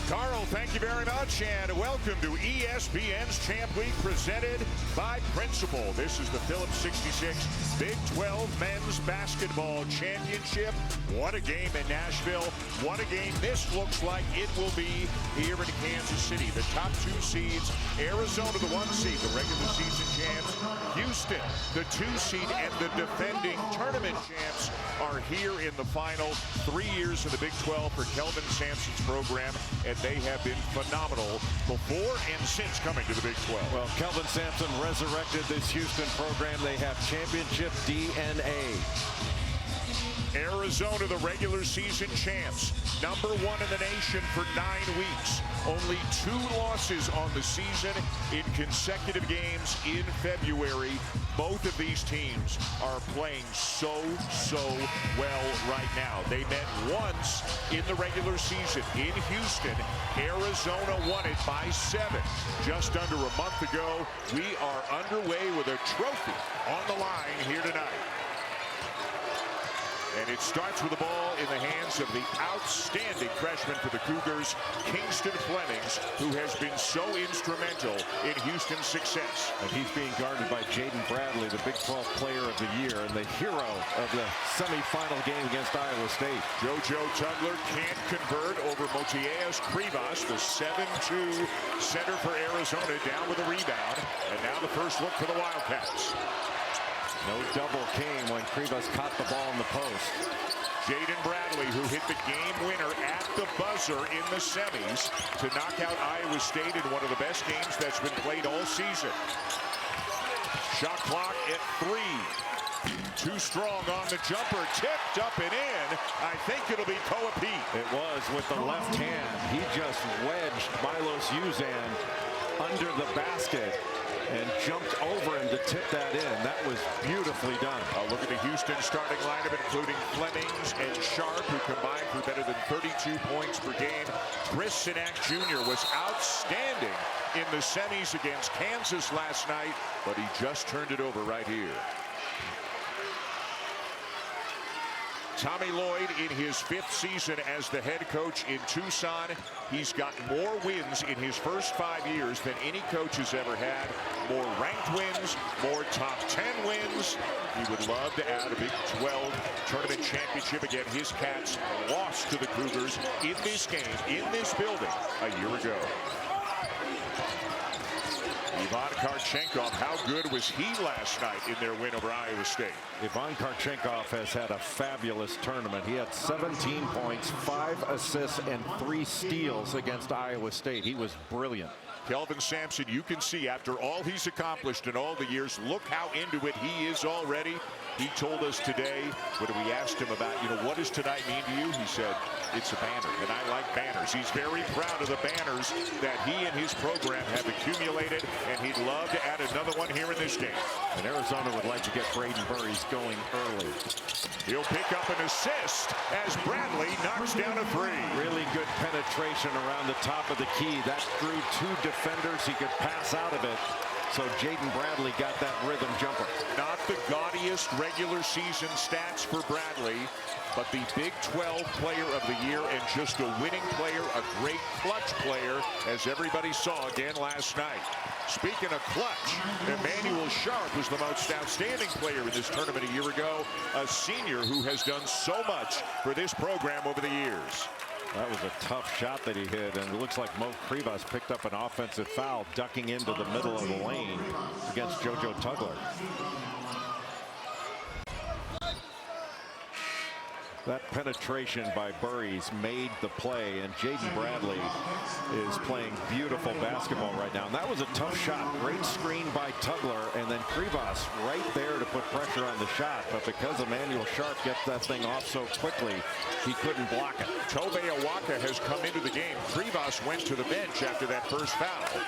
Carl, thank you very much, and welcome to ESPN's Champ Week presented by Principal. This is the Phillips 66 Big 12 Men's Basketball Championship. What a game in Nashville. What a game this looks like it will be here in Kansas City. The top two seeds, Arizona the 1 seed, the regular season champs. Houston, the 2 seed, and the defending tournament champs are here in the final. 3 years in the Big 12 for Kelvin Sampson's program, and they have been phenomenal before and since coming to the Big 12. Well, Kelvin Sampson resurrected this Houston program. They have championship DNA. Arizona, the regular season champs, number 1 in the nation for 9 weeks. Only 2 losses on the season in consecutive games in February. Both of these teams are playing so well right now. They met once in the regular season in Houston. Arizona won it by 7. Just under a month ago, we are underway with a trophy on the line here tonight. And it starts with the ball in the hands of the outstanding freshman for the Cougars, Kingston Flemings, who has been so instrumental in Houston's success. And he's being guarded by Jaden Bradley, the Big 12 Player of the Year and the hero of the semifinal game against Iowa State. JoJo Tugler can't convert over Motiejus Krivas, the 7'2" center for Arizona, down with a rebound. And now the first look for the Wildcats. No double came when Krivas caught the ball in the post. Jaden Bradley, who hit the game winner at the buzzer in the semis to knock out Iowa State in one of the best games that's been played all season. Shot clock at 3. Too strong on the jumper, tipped up and in. I think it'll be Koa Pete. It was with the left hand. He just wedged Milos Uzan under the basket and jumped over him to tip that in. That was beautifully done. Look at the Houston starting lineup, including Flemings and Sharp, who combined for better than 32 points per game. Chris Sinak Jr. was outstanding in the semis against Kansas last night, but he just turned it over right here. Tommy Lloyd in his 5th season as the head coach in Tucson. He's got more wins in his first 5 years than any coach has ever had. More ranked wins, more top 10 wins. He would love to add a Big 12 tournament championship. Again, his Cats lost to the Cougars in this game, in this building, a year ago. Ivan Karchenkov, how good was he last night in their win over Iowa State? Ivan Karchenkov has had a fabulous tournament. He had 17 points, 5 assists, and 3 steals against Iowa State. He was brilliant. Kelvin Sampson, you can see after all he's accomplished in all the years, look how into it he is already. He told us today, when we asked him about, what does tonight mean to you? He said, it's a banner, and I like banners. He's very proud of the banners that he and his program have accumulated, and he'd love to add another one here in this game. And Arizona would like to get Braden Burries going early. He'll pick up an assist as Bradley knocks down a 3. Really good penetration around the top of the key. That drew 2 defenders. He could pass out of it. So Jaden Bradley got that rhythm jumper. Not the gaudiest regular season stats for Bradley, but the Big 12 Player of the Year and just a winning player, a great clutch player, as everybody saw again last night. Speaking of clutch, Emmanuel Sharp was the most outstanding player in this tournament a year ago, a senior who has done so much for this program over the years. That was a tough shot that he hit, and it looks like Mo Krivas picked up an offensive foul ducking into the middle of the lane against JoJo Tugler. That penetration by Burries made the play, and Jaden Bradley is playing beautiful basketball right now. And that was a tough shot. Great screen by Tugler, and then Krivas right there to put pressure on the shot. But because Emmanuel Sharp gets that thing off so quickly, he couldn't block it. Tobe Awaka has come into the game. Krivas went to the bench after that first foul.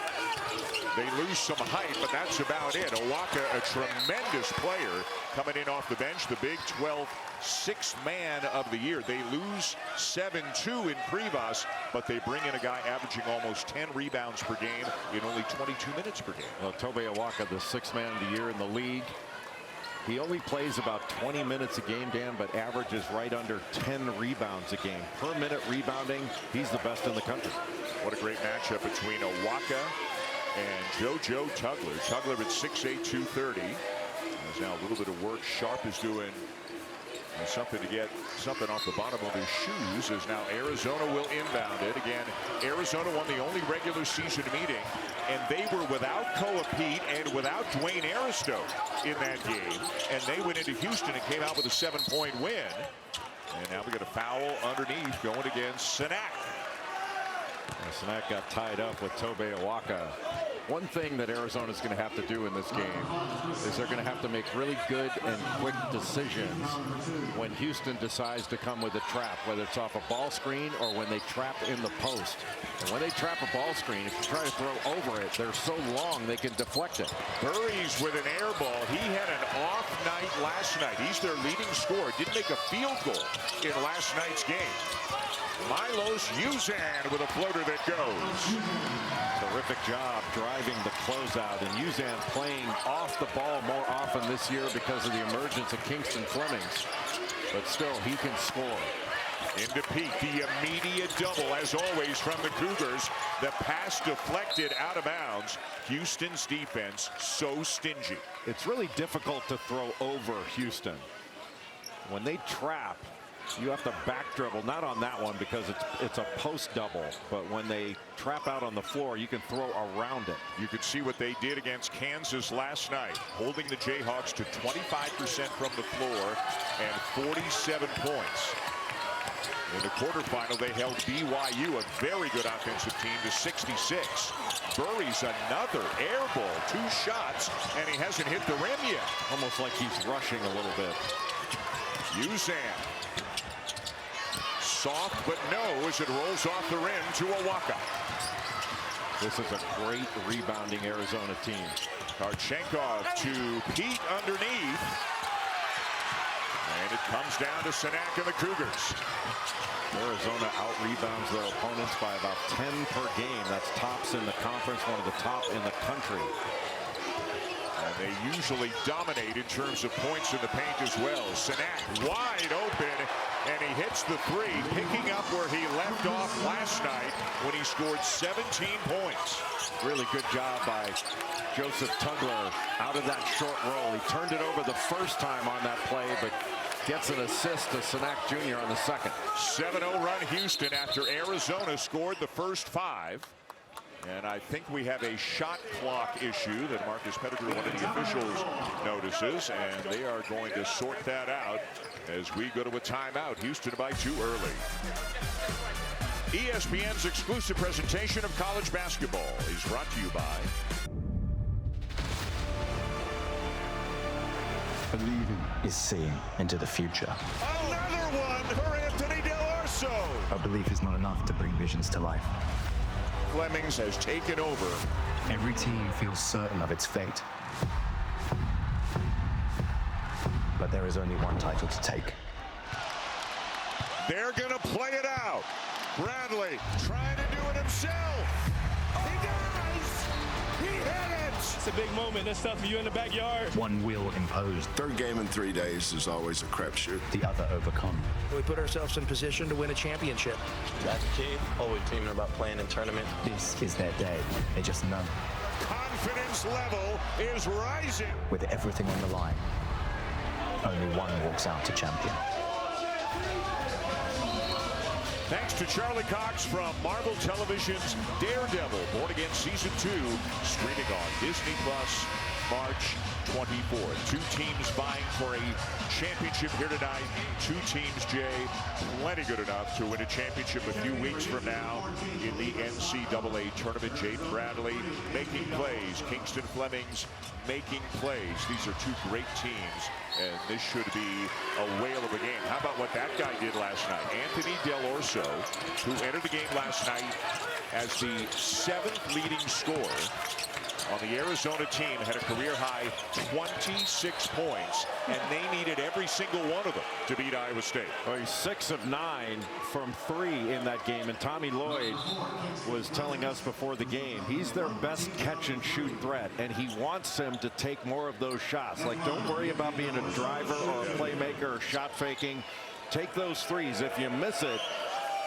They lose some height, but that's about it. Awaka, a tremendous player, coming in off the bench. The Big 12 6th man of the year. They lose 7-2 in Krivas, but they bring in a guy averaging almost 10 rebounds per game in only 22 minutes per game. Well, Tobe Awaka, the 6th man of the year in the league. He only plays about 20 minutes a game, Dan, but averages right under 10 rebounds a game. Per minute rebounding, he's the best in the country. What a great matchup between Owaka and JoJo Tugler. Tugler at 6'8", 230. There's now a little bit of work. Sharp is doing something to get something off the bottom of his shoes, as now Arizona will inbound it. Again, Arizona won the only regular season meeting, and they were without Koa Pete and without Dwayne Aristo in that game. And they went into Houston and came out with a 7-point win. And now we got a foul underneath going against Sanak. Sanak got tied up with Tobe Owaka. One thing that Arizona is going to have to do in this game is they're going to have to make really good and quick decisions when Houston decides to come with a trap, whether it's off a ball screen or when they trap in the post. And when they trap a ball screen, if you try to throw over it, they're so long they can deflect it. Burries with an air ball. He had an off night last night. He's their leading scorer. Didn't make a field goal in last night's game. Milos Uzan with a floater that goes. Terrific job driving the closeout, and Uzan playing off the ball more often this year because of the emergence of Kingston Flemings. But still, he can score. Into Pete, the immediate double, as always, from the Cougars. The pass deflected out of bounds. Houston's defense so stingy. It's really difficult to throw over Houston. When they trap, you have to back dribble, not on that one because it's a post double, but when they trap out on the floor, you can throw around it. You could see what they did against Kansas last night, holding the Jayhawks to 25% from the floor and 47 points. In the quarterfinal, they held BYU, a very good offensive team, to 66. Burries another air ball, 2 shots, and he hasn't hit the rim yet. Almost like he's rushing a little bit. Uzan. Soft, but no, as it rolls off the rim to Owaka. This is a great rebounding Arizona team. Karchenkov to Pete underneath. And it comes down to Sanak and the Cougars. Arizona out-rebounds their opponents by about 10 per game. That's tops in the conference, one of the top in the country. And they usually dominate in terms of points in the paint as well. Sanak wide open, and he hits the 3, picking up where he left off last night when he scored 17 points. Really good job by Joseph Tugler out of that short roll. He turned it over the first time on that play, but gets an assist to Sanak Jr. on the second. 7-0 run Houston after Arizona scored the first 5. And I think we have a shot clock issue that Marcus Pettigrew, one of the officials, notices, and they are going to sort that out as we go to a timeout. Houston by 2 early. ESPN's exclusive presentation of college basketball is brought to you by Believing is seeing into the future. another one for Anthony Del Orso. Our belief is not enough to bring visions to life. Flemings has taken over. Every team feels certain of its fate. But there is only one title to take. They're going to play it out. Bradley trying to do it himself. He does. He hit it. It's a big moment. That's stuff for you in the backyard. One will impose. Third game in 3 days is always a crapshoot. The other overcome. We put ourselves in position to win a championship. That's key. Always dreaming about playing in tournament. This is their day. They just know. Confidence level is rising. With everything on the line, only one walks out to champion. Thanks to Charlie Cox from Marvel Television's Daredevil, Born Again Season 2, streaming on Disney Plus March 24th. 2 teams vying for a championship here tonight. 2 teams, Jay, plenty good enough to win a championship a few weeks from now in the NCAA tournament. Jade Bradley making plays. Kingston Flemings making plays. These are 2 great teams, and this should be a whale of a game. How about what that guy did last night? Anthony Del Orso, who entered the game last night as the 7th leading scorer, on the Arizona team had a career-high 26 points, and they needed every single one of them to beat Iowa State. Well, he's 6 of 9 from 3 in that game, and Tommy Lloyd was telling us before the game he's their best catch-and-shoot threat, and he wants him to take more of those shots. Like, don't worry about being a driver or a playmaker or shot faking. Take those threes. If you miss it,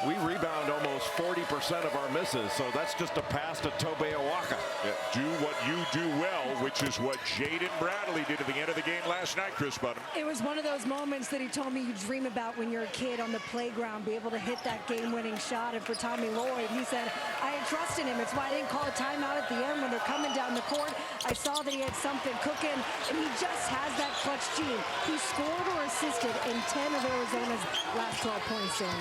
we rebound almost 40% of our misses, so that's just a pass to Tobe Awaka. Yeah, do what you do well, which is what Jaden Bradley did at the end of the game last night, Chris Bunham. It was one of those moments that he told me you dream about when you're a kid on the playground, be able to hit that game-winning shot. And for Tommy Lloyd, he said, I had trust in him. It's why I didn't call a timeout at the end when they're coming down the court. I saw that he had something cooking, and he just has that clutch gene. He scored or assisted in 10 of Arizona's last 12 points in.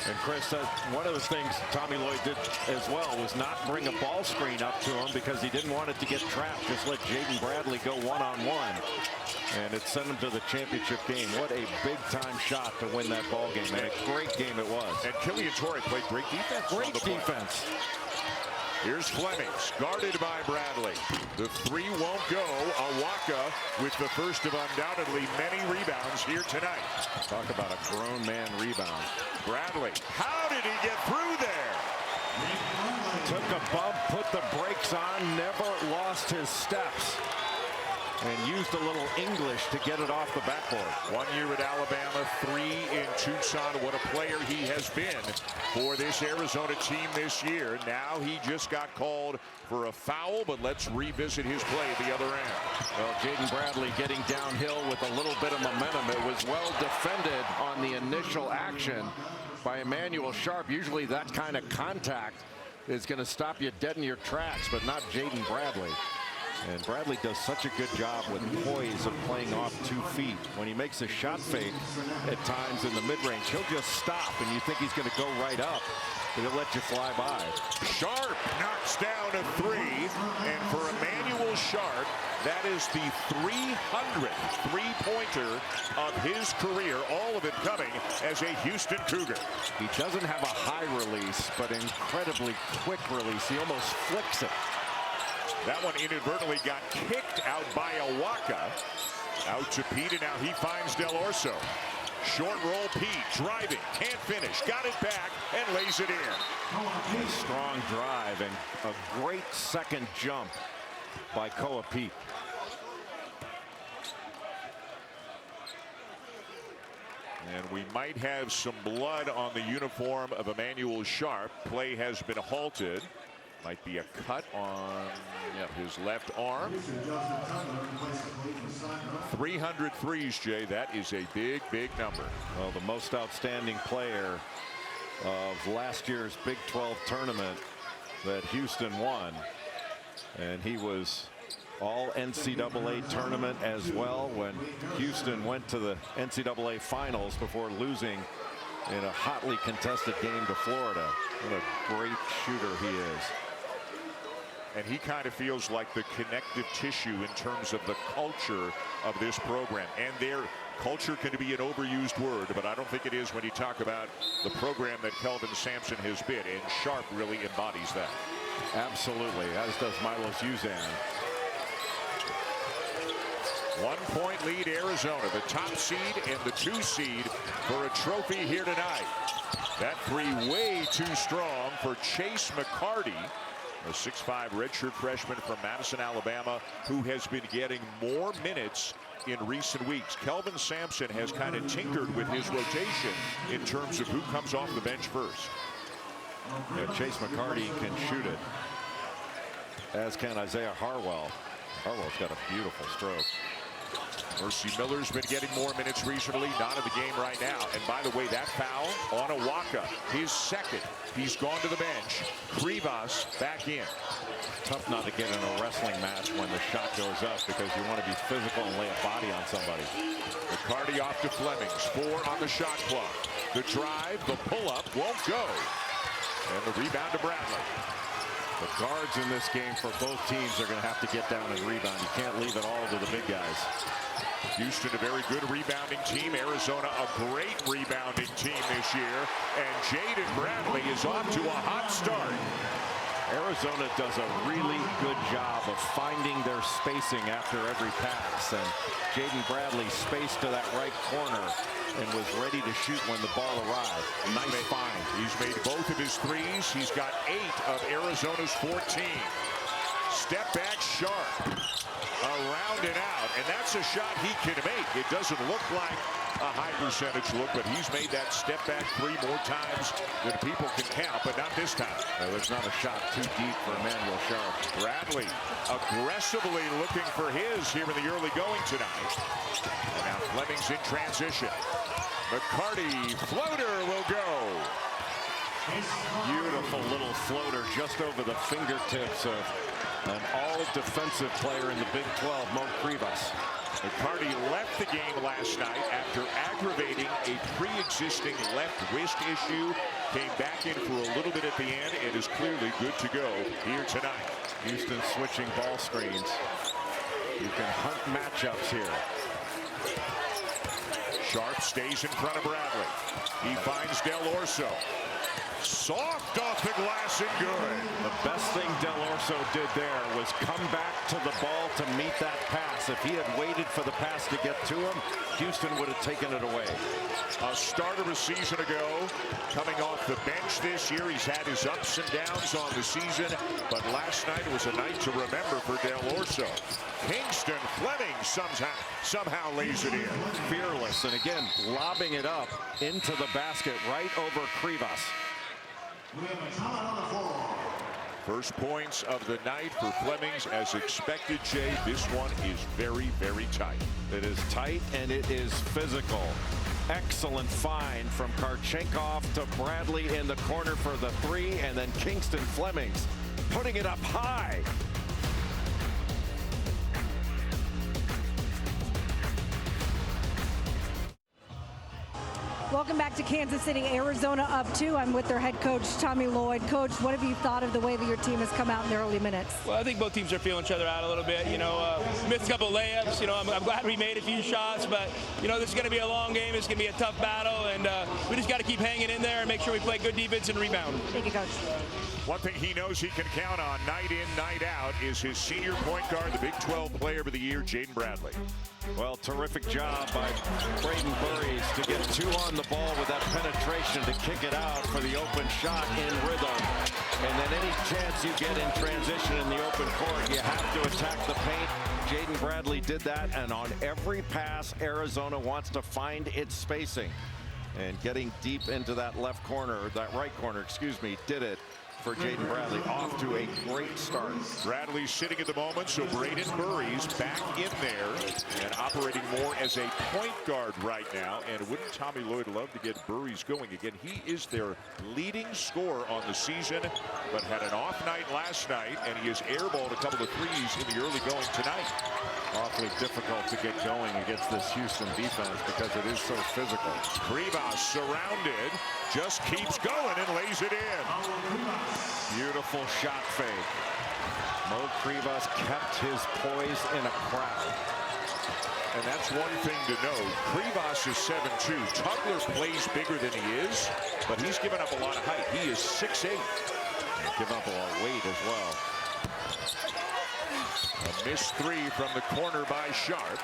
And Chris said one of the things Tommy Lloyd did as well was not bring a ball screen up to him because he didn't want it to get trapped. Just let Jaden Bradley go one-on-one. And it sent him to the championship game. What a big-time shot to win that ball game. And a great game it was. And Killian Torrey played great defense. Great defense. Here's Flemings, guarded by Bradley. The three won't go. Awaka with the first of undoubtedly many rebounds here tonight. Talk about a grown man rebound. Bradley, how did he get through there? Took a bump, put the brakes on, never lost his steps. And used a little English to get it off the backboard. 1 year at Alabama, 3 in Tucson. What a player he has been for this Arizona team this year. Now he just got called for a foul, but let's revisit his play at the other end. Well, Jaden Bradley getting downhill with a little bit of momentum. It was well defended on the initial action by Emmanuel Sharp. Usually that kind of contact is going to stop you dead in your tracks, but not Jaden Bradley. And Bradley does such a good job with poise of playing off 2 feet. When he makes a shot fake at times in the mid-range, he'll just stop, and you think he's going to go right up, but he'll let you fly by. Sharp knocks down a 3, and for Emmanuel Sharp, that is the 300th three-pointer of his career, all of it coming as a Houston Cougar. He doesn't have a high release, but incredibly quick release. He almost flicks it. That one inadvertently got kicked out by Awaka. Out to Pete, and now he finds Del Orso. Short roll, Pete driving, can't finish, got it back, and lays it in. A strong drive and a great second jump by Koa Pete. And we might have some blood on the uniform of Emmanuel Sharp. Play has been halted. Might be a cut on his left arm. 300 threes, Jay. That is a big, big number. Well, the most outstanding player of last year's Big 12 tournament that Houston won. And he was all NCAA tournament as well when Houston went to the NCAA finals before losing in a hotly contested game to Florida. What a great shooter he is. And he kind of feels like the connective tissue in terms of the culture of this program. And their culture can be an overused word, but I don't think it is when you talk about the program that Kelvin Sampson has been. And Sharp really embodies that. Absolutely, as does Milos Uzan. 1 point lead Arizona, the top seed and the 2 seed for a trophy here tonight. That 3 way too strong for Chase McCarty, a 6'5" redshirt freshman from Madison, Alabama, who has been getting more minutes in recent weeks. Kelvin Sampson has kind of tinkered with his rotation in terms of who comes off the bench first. Yeah, Chase McCarty can shoot it, as can Isaiah Harwell. Harwell's got a beautiful stroke. Mercy Miller's been getting more minutes recently, not in the game right now. And by the way, that foul on Awaka, his second. He's gone to the bench. Rivas back in. Tough not to get in a wrestling match when the shot goes up because you want to be physical and lay a body on somebody. McCarty off to Flemings. 4 on the shot clock. The drive, the pull-up won't go. And the rebound to Bradley. The guards in this game for both teams are going to have to get down and rebound. You can't leave it all to the big guys. Houston, a very good rebounding team. Arizona, a great rebounding team this year. And Jaden Bradley is off to a hot start. Arizona does a really good job of finding their spacing after every pass, and Jaden Bradley spaced to that right corner and was ready to shoot when the ball arrived. Nice find. He's made both of his threes. He's got 8 of Arizona's 14. Step back Sharp. Around and out, and that's a shot he can make. It doesn't look like a high percentage look, but he's made that step back 3 more times than people can count, but not this time. There's not a shot too deep for Emmanuel Sharp. Bradley aggressively looking for his here in the early going tonight. And now Fleming's in transition. McCarty floater will go. Beautiful little floater just over the fingertips of an all-defensive player in the Big 12, Mo Krivas. McCarty left the game last night after aggravating a pre-existing left wrist issue. Came back in for a little bit at the end and is clearly good to go here tonight. Houston switching ball screens. You can hunt matchups here. Sharp stays in front of Bradley. He finds Del Orso. Soft off the glass and good. The best thing Del Orso did there was come back to the ball to meet that pass. If he had waited for the pass to get to him, Houston would have taken it away. A starter a season ago, coming off the bench this year. He's had his ups and downs on the season, but last night was a night to remember for Del Orso. Kingston Fleming somehow lays it in. Fearless, and again, lobbing it up into the basket right over Krivas. First points of the night for Fleming's as expected, Jay. This one is very, very tight. It is tight and it is physical. Excellent find from Karchenkov to Bradley in the corner for the 3, and then Kingston Fleming's putting it up high. Welcome back to Kansas City. Arizona up 2. I'm with their head coach, Tommy Lloyd. Coach, what have you thought of the way that your team has come out in the early minutes? Well, I think both teams are feeling each other out a little bit. Missed a couple of layups. I'm glad we made a few shots, but, this is going to be a long game. It's going to be a tough battle, and we just got to keep hanging in there and make sure we play good defense and rebound. Thank you, Coach. One thing he knows he can count on night in, night out is his senior point guard, the Big 12 Player of the Year, Jaden Bradley. Well, terrific job by Braden Burries to get 2 on the ball with that penetration to kick it out for the open shot in rhythm. And then any chance you get in transition in the open court, you have to attack the paint. Jaden Bradley did that, and on every pass, Arizona wants to find its spacing. And getting deep into that left corner, that right corner, excuse me, did it for Jaden Bradley. Off to a great start. Bradley sitting at the moment, so Braden Burries back in there and operating more as a point guard right now. And wouldn't Tommy Lloyd love to get Burries going again? He is their leading scorer on the season, but had an off night last night, and he has airballed a couple of threes in the early going tonight. Awfully difficult to get going against this Houston defense because it is so physical. Krivas surrounded, just keeps going and lays it in. Beautiful shot fake. Mo Krivas kept his poise in a crowd. And that's one thing to know. Krivas is 7'2". Tugler plays bigger than he is, but he's given up a lot of height. He is 6'8". Give up a lot of weight as well. A missed 3 from the corner by Sharp.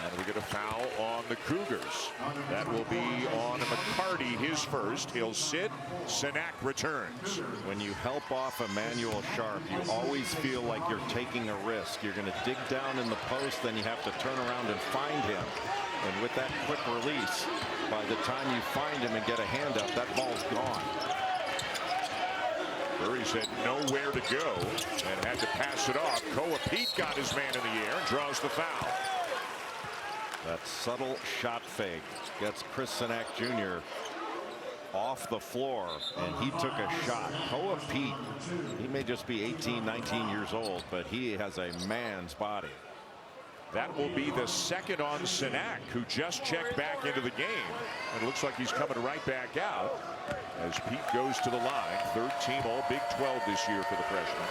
And we get a foul on the Cougars. That will be on McCarty, his first. He'll sit. Sinak returns. When you help off Emmanuel Sharp, you always feel like you're taking a risk. You're going to dig down in the post, then you have to turn around and find him. And with that quick release, by the time you find him and get a hand up, that ball's gone. Burries had nowhere to go and had to pass it off. Koa Pete got his man in the air and draws the foul. That subtle shot fake gets Chris Sinak Jr. off the floor, and he took a shot. Koa Pete, he may just be 18, 19 years old, but he has a man's body. That will be the second on Sinak, who just checked back into the game. And it looks like he's coming right back out as Pete goes to the line. Third team all Big 12 this year for the freshman.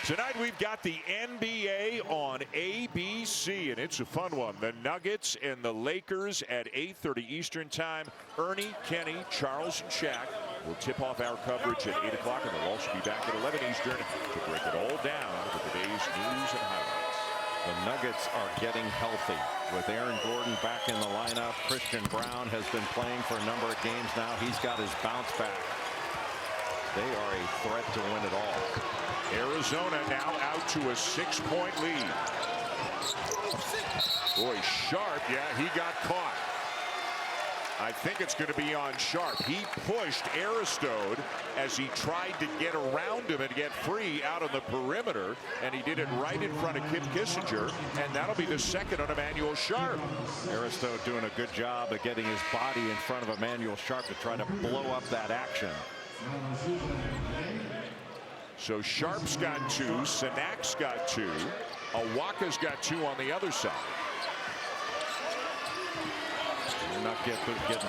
Tonight we've got the NBA on ABC, and it's a fun one. The Nuggets and the Lakers at 8:30 Eastern time. Ernie, Kenny, Charles, and Shaq We'll tip off our coverage at 8 o'clock, and we'll also be back at 11 Eastern to break it all down with today's news and highlights. The Nuggets are getting healthy with Aaron Gordon back in the lineup. Christian Brown has been playing for a number of games now. He's got his bounce back. They are a threat to win it all. Arizona now out to a 6-point lead. Boy, Sharp, yeah, he got caught. I think it's going to be on Sharp. He pushed Aristode as he tried to get around him and get free out on the perimeter, and he did it right in front of Kip Kissinger, and that'll be the second on Emmanuel Sharp. Aristode doing a good job of getting his body in front of Emmanuel Sharp to try to blow up that action. So Sharp's got 2, Sanak's got 2, Awaka's got 2 on the other side. You're not getting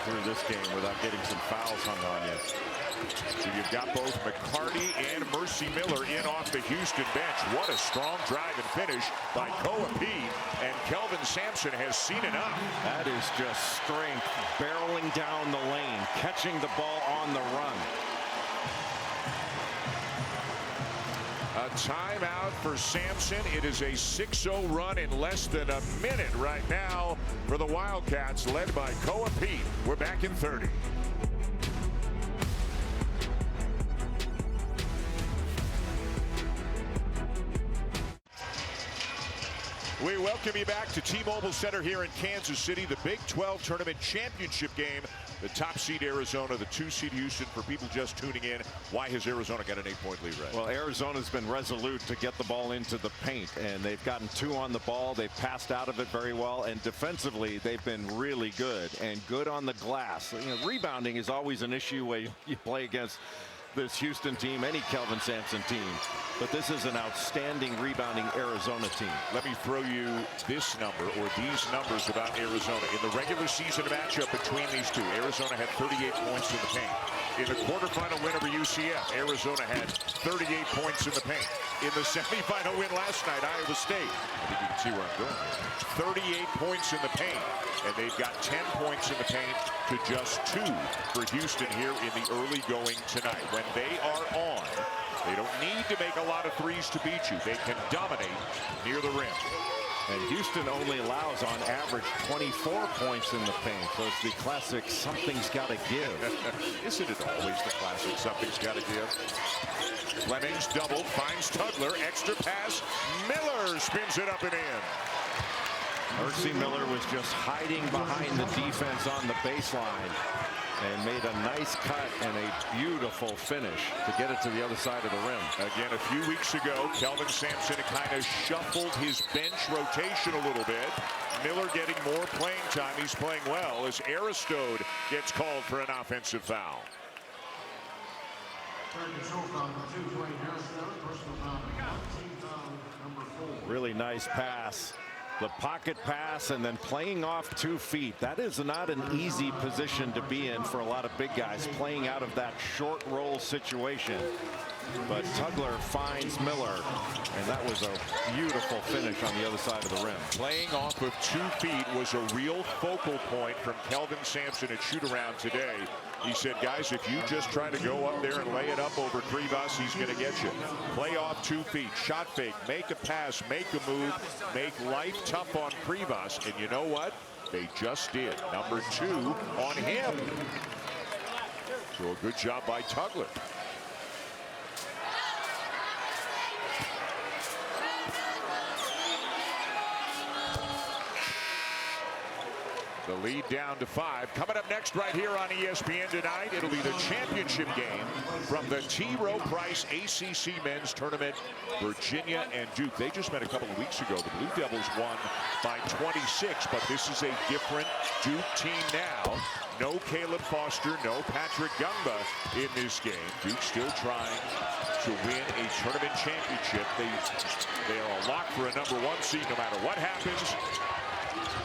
through this game without getting some fouls hung on you. So you've got both McCarty and Mercy Miller in off the Houston bench. What a strong drive and finish by Koa Pete, and Kelvin Sampson has seen enough. That is just strength, barreling down the lane, catching the ball on the run. A timeout for Sampson. It is a 6-0 run in less than a minute right now for the Wildcats, led by Koa Pete. We're back in 30. We welcome you back to T-Mobile Center here in Kansas City. The Big 12 Tournament Championship game. The top seed Arizona, the 2 seed Houston. For people just tuning in, why has Arizona got an 8-point lead, right? Well, Arizona's been resolute to get the ball into the paint, and they've gotten 2 on the ball. They've passed out of it very well, and defensively they've been really good and good on the glass. You know, rebounding is always an issue when you play against this Houston team, any Kelvin Sampson team. But this is an outstanding rebounding Arizona team. Let me throw you this number, or these numbers about Arizona. In the regular season matchup between these two, Arizona had 38 points in the paint. In the quarterfinal win over UCF, Arizona had 38 points in the paint. In the semifinal win last night, Iowa State, I think you can see where I'm going, 38 points in the paint. And they've got 10 points in the paint to just 2 for Houston here in the early going tonight. When they are on, they don't need to make a lot of threes to beat you. They can dominate near the rim. And Houston only allows on average 24 points in the paint. So it's the classic something's got to give. Isn't it always the classic something's got to give? Fleming's double, finds Tugler, extra pass. Miller spins it up and in. Mercy Miller was just hiding behind the defense on the baseline and made a nice cut and a beautiful finish to get it to the other side of the rim. Again, a few weeks ago, Kelvin Sampson kind of shuffled his bench rotation a little bit. Miller getting more playing time. He's playing well as Aristode gets called for an offensive foul. Really nice pass. The pocket pass and then playing off 2 feet. That is not an easy position to be in for a lot of big guys, playing out of that short roll situation. But Tugler finds Miller, and that was a beautiful finish on the other side of the rim. Playing off of 2 feet was a real focal point from Kelvin Sampson at shoot-around today. He said, guys, if you just try to go up there and lay it up over Krivas, he's going to get you. Play off 2 feet, shot fake, make a pass, make a move, make life tough on Krivas. And you know what? They just did. Number 2 on him. So a good job by Tugler. The lead down to 5. Coming up next right here on ESPN tonight, it'll be the championship game from the T. Rowe Price ACC Men's Tournament. Virginia and Duke. They just met a couple of weeks ago. The Blue Devils won by 26, but this is a different Duke team now. No Caleb Foster, no Patrick Gumba in this game. Duke still trying to win a tournament championship. They are a lock for a number 1 seed no matter what happens.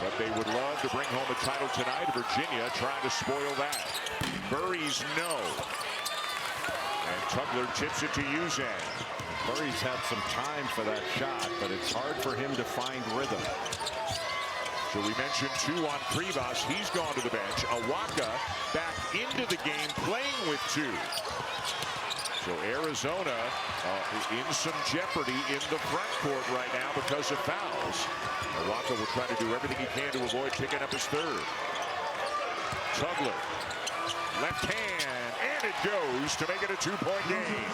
But they would love to bring home a title tonight. Virginia trying to spoil that. Burries no. And Tugler tips it to Uzan. Burries had some time for that shot, but it's hard for him to find rhythm. So we mentioned 2 on Krivas. He's gone to the bench. Awaka back in into the game playing with 2. So Arizona in some jeopardy in the front court right now because of fouls. Waka will try to do everything he can to avoid picking up his 3rd. Tugler, left hand, and it goes to make it a 2-point game.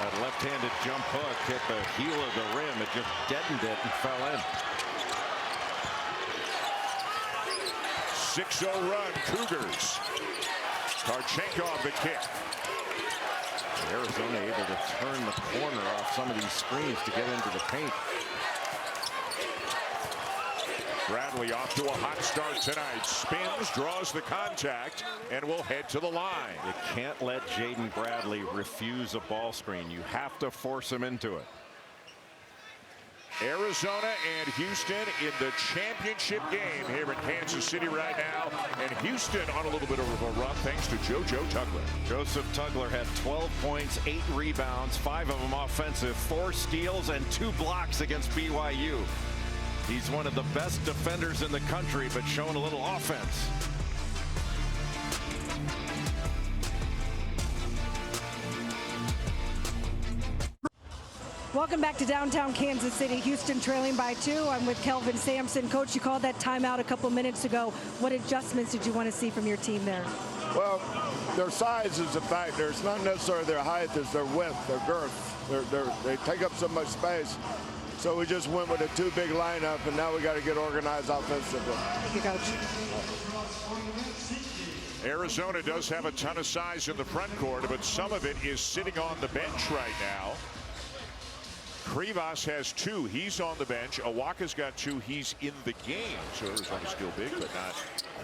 That left-handed jump hook hit the heel of the rim. It just deadened it and fell in. 6-0 run, Cougars. Karchenkov the kick. Arizona able to turn the corner off some of these screens to get into the paint. Bradley off to a hot start tonight. Spins, draws the contact, and will head to the line. You can't let Jaden Bradley refuse a ball screen. You have to force him into it. Arizona and Houston in the championship game here in Kansas City right now. And Houston on a little bit of a run thanks to JoJo Tugler. Joseph Tugler had 12 points, 8 rebounds, 5 of them offensive, 4 steals, and 2 blocks against BYU. He's one of the best defenders in the country, but showing a little offense. Welcome back to downtown Kansas City. Houston trailing by 2. I'm with Kelvin Sampson. Coach, you called that timeout a couple minutes ago. What adjustments did you want to see from your team there? Well, their size is a factor. It's not necessarily their height, it's their width, their girth. They take up so much space. So we just went with a 2 big lineup, and now we got to get organized offensively. Thank you, Coach. Arizona does have a ton of size in the front court, but some of it is sitting on the bench right now. Krivas has 2. He's on the bench. Awaka's got 2. He's in the game. So Arizona's still big, but not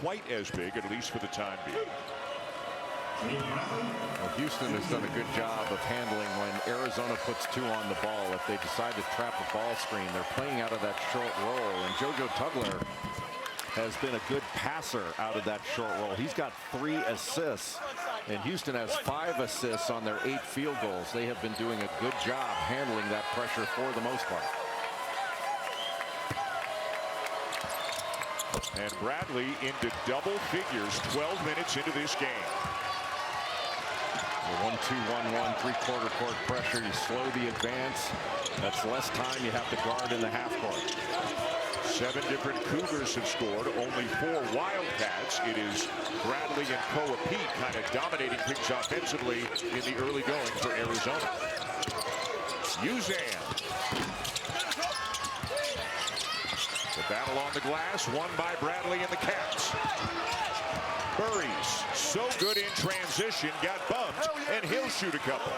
quite as big, at least for the time being. Well, Houston has done a good job of handling when Arizona puts 2 on the ball. If they decide to trap a ball screen, they're playing out of that short roll. And JoJo Tugler has been a good passer out of that short roll. He's got 3 assists, and Houston has 5 assists on their 8 field goals. They have been doing a good job handling that pressure for the most part. And Bradley into double figures 12 minutes into this game. 1-2-1-1 3/4 court pressure. You slow the advance. That's less time you have to guard in the half court. 7 different Cougars have scored, only 4 Wildcats. It is Bradley and Koa Pete kind of dominating things offensively in the early going for Arizona. Uzan. The battle on the glass won by Bradley and the Cats. Burries, so good in transition, got bumped, and he'll shoot a couple.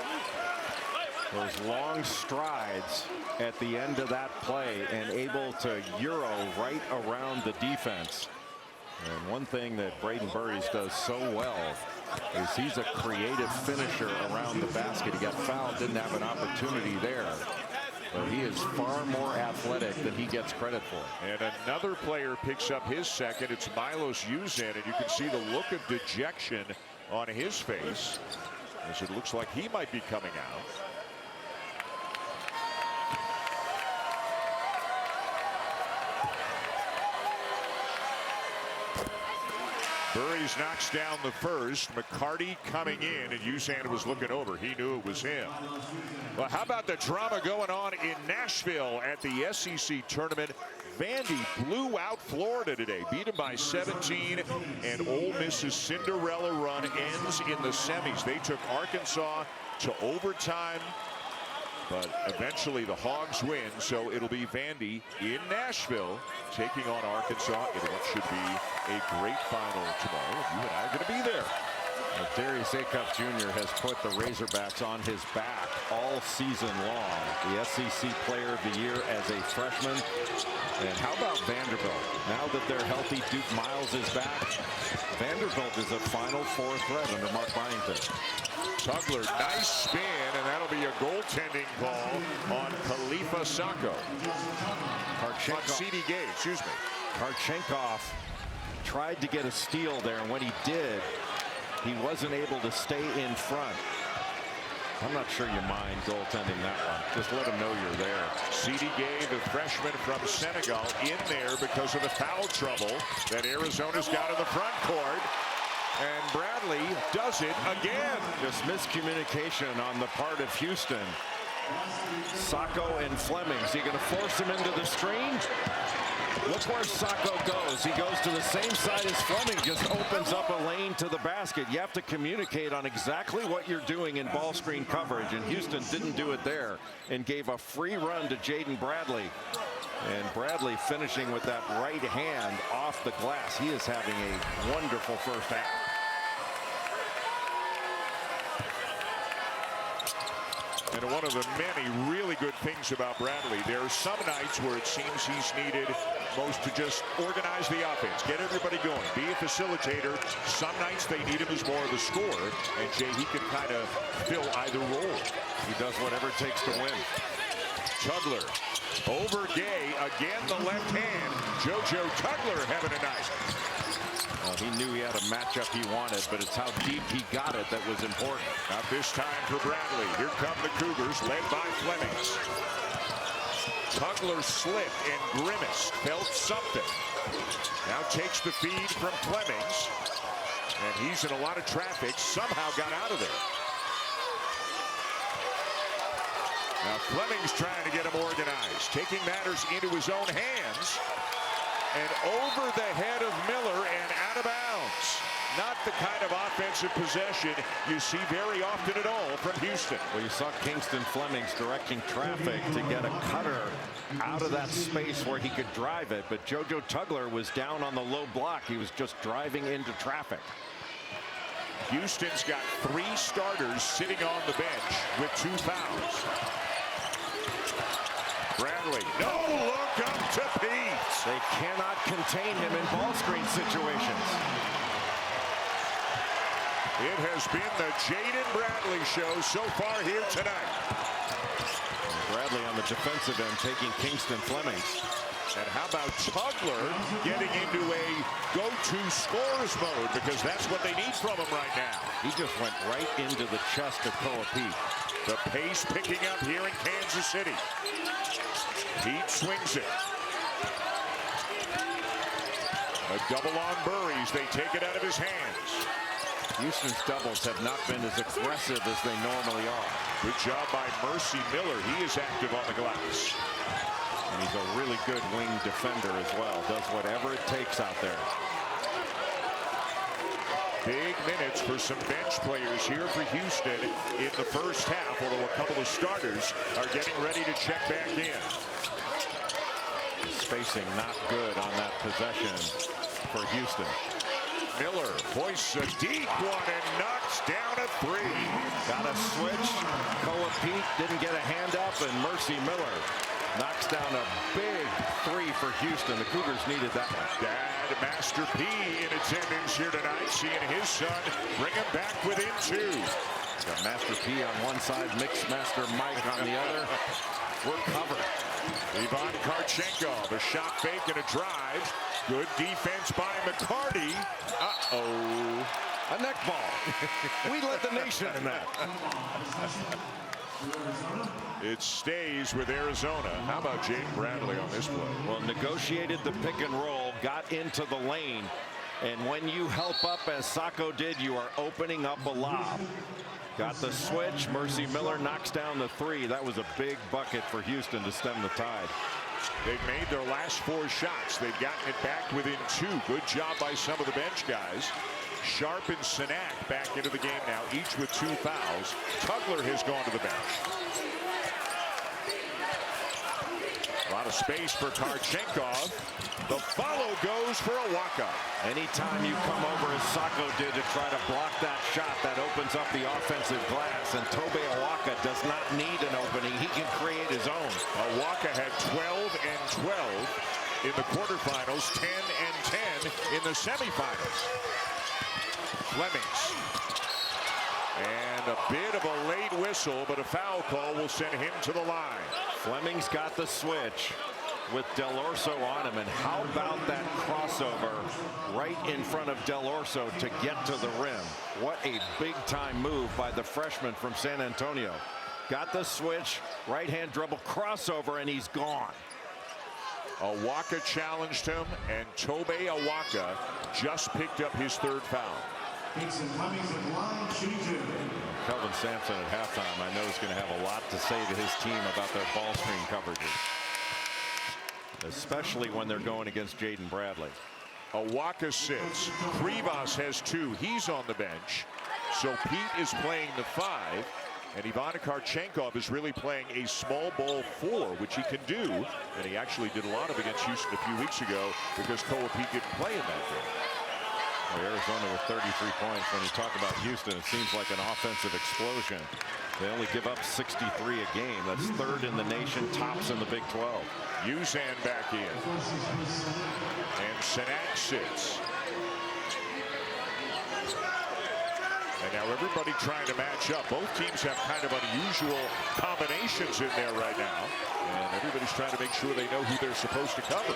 Those long strides at the end of that play and able to Euro right around the defense. And one thing that Braden Burries does so well is he's a creative finisher around the basket. He got fouled, didn't have an opportunity there. But he is far more athletic than he gets credit for. And another player picks up his second. It's Milos Uzan, and you can see the look of dejection on his face as it looks like he might be coming out. Burries knocks down the first. McCarty coming in, and Uzan was looking over. He knew it was him. Well, how about the drama going on in Nashville at the SEC tournament? Vandy blew out Florida today, beat them by 17, and Ole Miss's Cinderella run ends in the semis. They took Arkansas to overtime, but eventually the Hogs win, so it'll be Vandy in Nashville taking on Arkansas in what should be a great final tomorrow. You and I are going to be there. Darius Acuff Jr. has put the Razorbacks on his back all season long. The SEC Player of the Year as a freshman. And how about Vanderbilt? Now that they're healthy, Duke Miles is back. Vanderbilt is a Final Four threat under Mark Byington. Tugler, nice spin, and that'll be a goaltending call on Khalifa Sacco. On C.D. Gay, excuse me. Karchenkov tried to get a steal there, and when he did, he wasn't able to stay in front. I'm not sure you mind goaltending that one. Just let him know you're there. C.D. Gay, the freshman from Senegal, in there because of the foul trouble that Arizona's got in the front court. And Bradley does it again. Just miscommunication on the part of Houston. Sacco and Fleming. Is he going to force him into the screen? Look where Sacco goes. He goes to the same side as Fleming, just opens up a lane to the basket. You have to communicate on exactly what you're doing in ball screen coverage, and Houston didn't do it there and gave a free run to Jaden Bradley. And Bradley finishing with that right hand off the glass. He is having a wonderful first half. And one of the many really good things about Bradley, there are some nights where it seems he's needed most to just organize the offense, get everybody going, be a facilitator. Some nights they need him as more of a scorer, and Jay, he can kind of fill either role. He does whatever it takes to win. Tugler over Gay, again the left hand. JoJo Tugler having a night. Well, he knew he had a matchup he wanted, but it's how deep he got it that was important. Not this time for Bradley. Here come the Cougars, led by Flemings. Tugler slipped and grimaced, felt something. Now takes the feed from Flemings, and he's in a lot of traffic. Somehow got out of there. Now Fleming's trying to get him organized, taking matters into his own hands. And over the head of Miller and out of bounds. Not the kind of offensive possession you see very often at all from Houston. Well, you saw Kingston Flemings directing traffic to get a cutter out of that space where he could drive it. But JoJo Tugler was down on the low block. He was just driving into traffic. Houston's got 3 starters sitting on the bench with 2 fouls. Bradley, no look up to Pete. They cannot contain him in ball screen situations. It has been the Jaden Bradley show so far here tonight. Bradley on the defensive end taking Kingston Flemings. And how about Tugler getting into a go-to scorers mode, because that's what they need from him right now. He just went right into the chest of Pete. The pace picking up here in Kansas City. Pete swings it. A double on Burries. They take it out of his hands. Houston's doubles have not been as aggressive as they normally are. Good job by Mercy Miller. He is active on the glass. And he's a really good wing defender as well. Does whatever it takes out there. Big minutes for some bench players here for Houston in the first half, although a couple of starters are getting ready to check back in. Spacing not good on that possession for Houston. Miller hoists a deep one and knocks down a 3. Got a switch. Pete didn't get a hand up, and Mercy Miller knocks down a big 3 for Houston. The Cougars needed that one. Dad Master P in attendance here tonight, seeing his son bring him back within 2. Got Master P on one side, Mix Master Mike on the other. We're covered. Ivan Karchenko, a shot fake and a drive. Good defense by McCarty. Uh-oh. A neck ball. We led the nation in that. It stays with Arizona. How about Jaden Bradley on this play? Well, negotiated the pick and roll, got into the lane. And when you help up as Sacco did, you are opening up a lob. Got the switch. Mercy Miller knocks down the 3. That was a big bucket for Houston to stem the tide. They've made their last 4 shots. They've gotten it back within 2. Good job by some of the bench guys. Sharp and Sinak back into the game now, each with 2 fouls. Tugler has gone to the bench. A lot of space for Karchenkov. The follow goes for Awaka. Anytime you come over as Sacco did to try to block that shot, that opens up the offensive glass, and Tobe Awaka does not need an opening. He can create his own. Awaka had 12 and 12 in the quarterfinals, 10 and 10 in the semifinals. Flemings. And a bit of a late whistle, but a foul call will send him to the line. Fleming's got the switch with Del Orso on him, and how about that crossover right in front of Del Orso to get to the rim? What a big-time move by the freshman from San Antonio. Got the switch, right-hand dribble, crossover, and he's gone. Awaka challenged him, and Tobe Awaka just picked up his 3rd foul. Kelvin Sampson at halftime, I know, is going to have a lot to say to his team about their ball screen coverages, especially when they're going against Jaden Bradley. Awaka sits. Krivas has 2. He's on the bench. So Pete is playing the 5. And Ivana Karchenkov is really playing a small ball 4, which he can do. And he actually did a lot of against Houston a few weeks ago because Koa Pete didn't play in that game. Well, Arizona with 33 points. When you talk about Houston, it seems like an offensive explosion. They only give up 63 a game. That's 3rd in the nation, tops in the Big 12. Uzan back in. And Sanak sits. And now everybody trying to match up. Both teams have kind of unusual combinations in there right now. And everybody's trying to make sure they know who they're supposed to cover.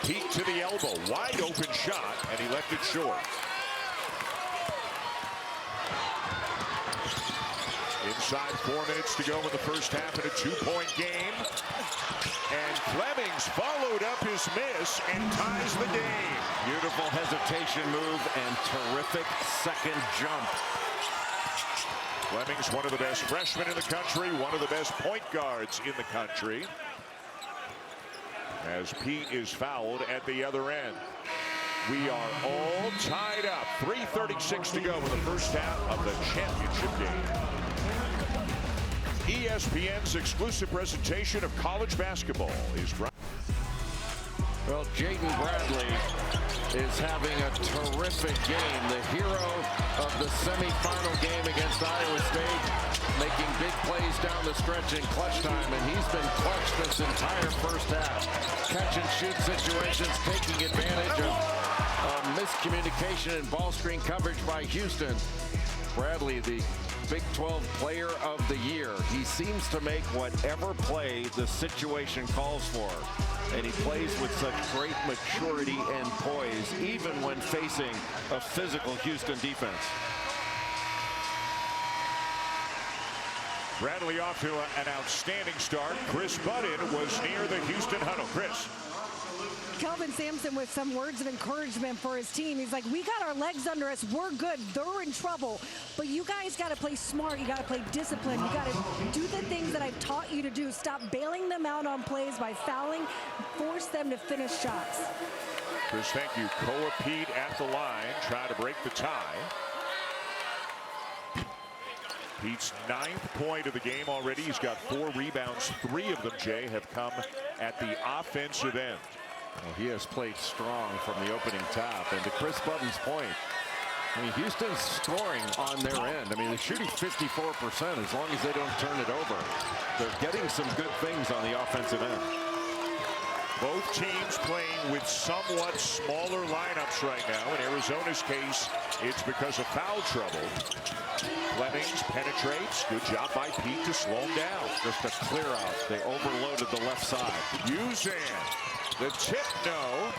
Pete to the elbow. Wide open shot, and he left it short. Inside 4 minutes to go in the first half in a 2-point game. And Flemings followed up his miss and ties the game. Beautiful hesitation move and terrific second jump. Flemings, one of the best freshmen in the country, one of the best point guards in the country. As Pete is fouled at the other end. We are all tied up. 3:36 to go in the first half of the championship game. ESPN's exclusive presentation of college basketball is brought. Well, Jaden Bradley is having a terrific game. The hero of the semifinal game against Iowa State, making big plays down the stretch in clutch time, and he's been clutch this entire first half. Catch and shoot situations, taking advantage of miscommunication and ball screen coverage by Houston. Bradley, the Big 12 Player of the Year. He seems to make whatever play the situation calls for. And he plays with such great maturity and poise, even when facing a physical Houston defense. Bradley off to an outstanding start. Chris Budden was near the Houston huddle. Chris. Kelvin Sampson with some words of encouragement for his team. He's like, we got our legs under us. We're good. They're in trouble. But you guys got to play smart. You got to play disciplined. You got to do the things that I've taught you to do. Stop bailing them out on plays by fouling. Force them to finish shots. Chris, thank you. Koa Pete at the line, trying to break the tie. Pete's 9th point of the game already. He's got 4 rebounds. 3 of them, Jay, have come at the offensive end. Well, he has played strong from the opening tap. And to Chris Budden's point, I mean, Houston's scoring on their end. I mean, they're shooting 54% as long as they don't turn it over. They're getting some good things on the offensive end. Both teams playing with somewhat smaller lineups right now. In Arizona's case, it's because of foul trouble. Flemings penetrates. Good job by Pete to slow him down. Just a clear out. They overloaded the left side. Uzan. The tip, no.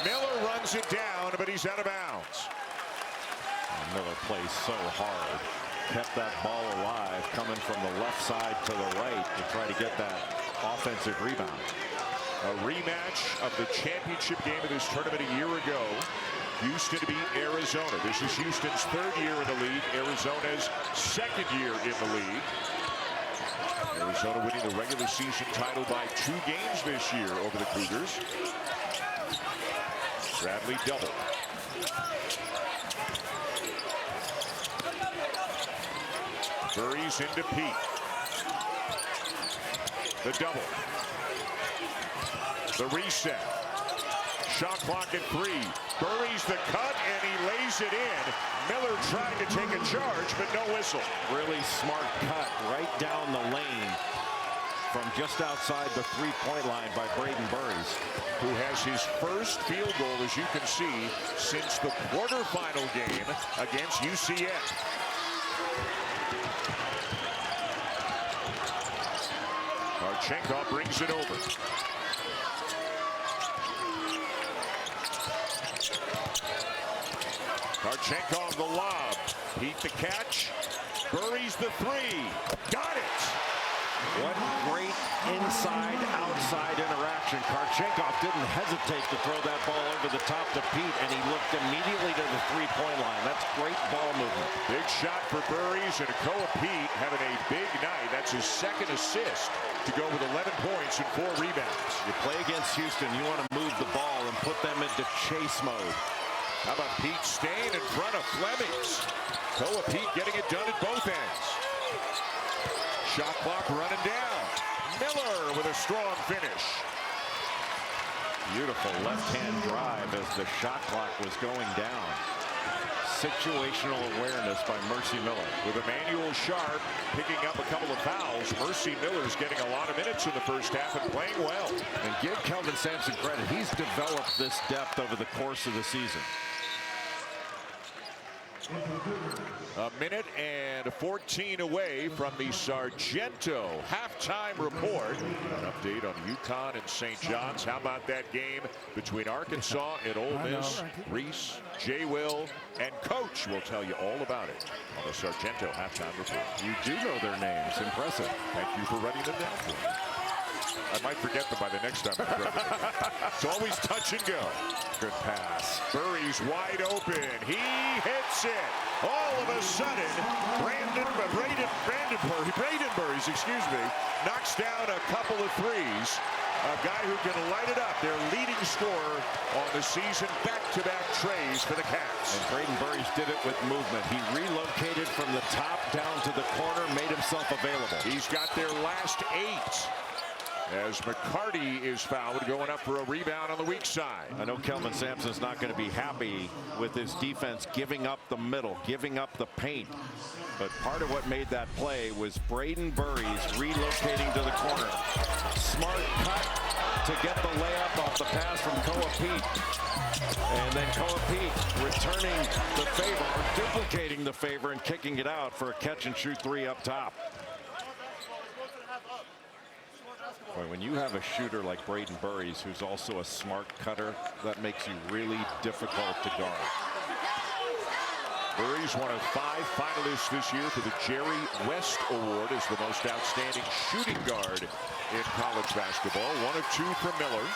Miller runs it down, but he's out of bounds. Miller plays so hard. Kept that ball alive, coming from the left side to the right to try to get that offensive rebound. A rematch of the championship game of this tournament a year ago. Houston to beat Arizona. This is Houston's 3rd year in the league. Arizona's 2nd year in the league. Arizona winning the regular season title by 2 games this year over the Cougars. Bradley double. Buries into Pete. The double. The reset. Shot clock at 3. Buries the cut, and he lays it in. Miller trying to take a charge, but no whistle. Really smart cut right down the lane from just outside the 3-point line by Braden Buries, who has his first field goal, as you can see, since the quarterfinal game against UCF. Karchenkov brings it over. Karchenkov the lob. Pete the catch. Buries the 3. Got it. What great inside-outside interaction. Karchenkov didn't hesitate to throw that ball over the top to Pete, and he looked immediately to the three-point line. That's great ball movement. Big shot for Burries, and Koa Pete having a big night. That's his second assist to go with 11 points and 4 rebounds. You play against Houston, you want to move the ball and put them into chase mode. How about Pete staying in front of Flemings? Koa Pete getting it done at both ends. Shot clock running down. Miller with a strong finish. Beautiful left-hand drive as the shot clock was going down. Situational awareness by Mercy Miller. With Emmanuel Sharp picking up a couple of fouls, Mercy Miller's getting a lot of minutes in the first half and playing well. And give Kelvin Sampson credit. He's developed this depth over the course of the season. A minute and 14 away from the Sargento halftime report. An update on UConn and St. John's. How about that game between Arkansas and Ole Miss? Reese, J. Will, and Coach will tell you all about it on the Sargento halftime report. You do know their names. Impressive. Thank you for writing them down for me. I might forget them by the next time. It's always touch and go. Good pass. Burries wide open. He hits it. All of a sudden, Braden Burries, knocks down a couple of threes. A guy who can light it up. Their leading scorer on the season. Back-to-back trays for the Cats. And Braden Burries did it with movement. He relocated from the top down to the corner, made himself available. He's got their last 8. As McCarty is fouled, going up for a rebound on the weak side. I know Kelvin Sampson's not going to be happy with his defense giving up the middle, giving up the paint. But part of what made that play was Braden Burries relocating to the corner. Smart cut to get the layup off the pass from Koa Pete. And then Koa Pete returning the favor, or duplicating the favor and kicking it out for a catch-and-shoot 3 up top. When you have a shooter like Braden Burries, who's also a smart cutter, that makes you really difficult to guard. Burries one of 5 finalists this year for the Jerry West Award as the most outstanding shooting guard in college basketball. 1 of 2 for Miller.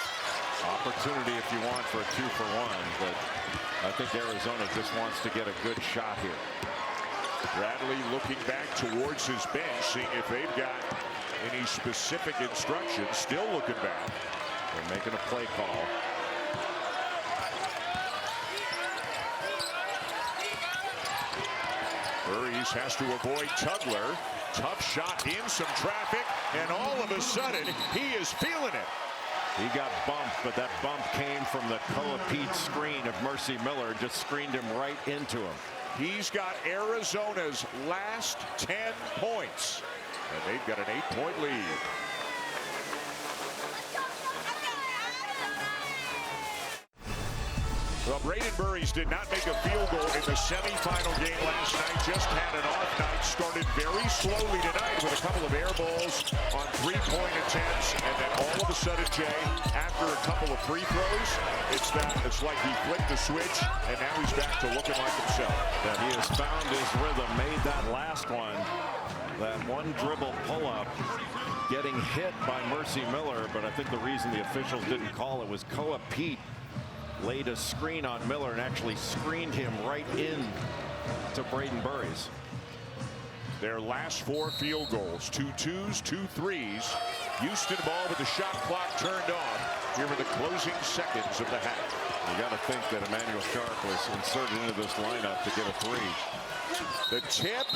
Opportunity if you want for a 2-for-1, but I think Arizona just wants to get a good shot here. Bradley looking back towards his bench, seeing if they've got any specific instructions. Still looking back. They're making a play call. Burries has to avoid Tugler. Tough shot in some traffic, and all of a sudden he is feeling it. He got bumped, but that bump came from the Koa Pete screen of Mercy Miller, just screened him right into him. He's got Arizona's last 10 points. And they've got an 8-point lead. Well, Braden Burries did not make a field goal in the semifinal game last night. Just had an off night. Started very slowly tonight with a couple of air balls on 3-point attempts. And then all of a sudden, Jay, after a couple of free throws, it's like he flicked the switch, and now he's back to looking like himself. That he has found his rhythm, made that last one. That one dribble pull-up getting hit by Mercy Miller, but I think the reason the officials didn't call it was Koa Pete laid a screen on Miller and actually screened him right in to Braden Burries. Their last 4 field goals, 2 2s, 2 3s. Houston ball with the shot clock turned off here in the closing seconds of the half. You got to think that Emmanuel Sharp was inserted into this lineup to get a 3. The tip,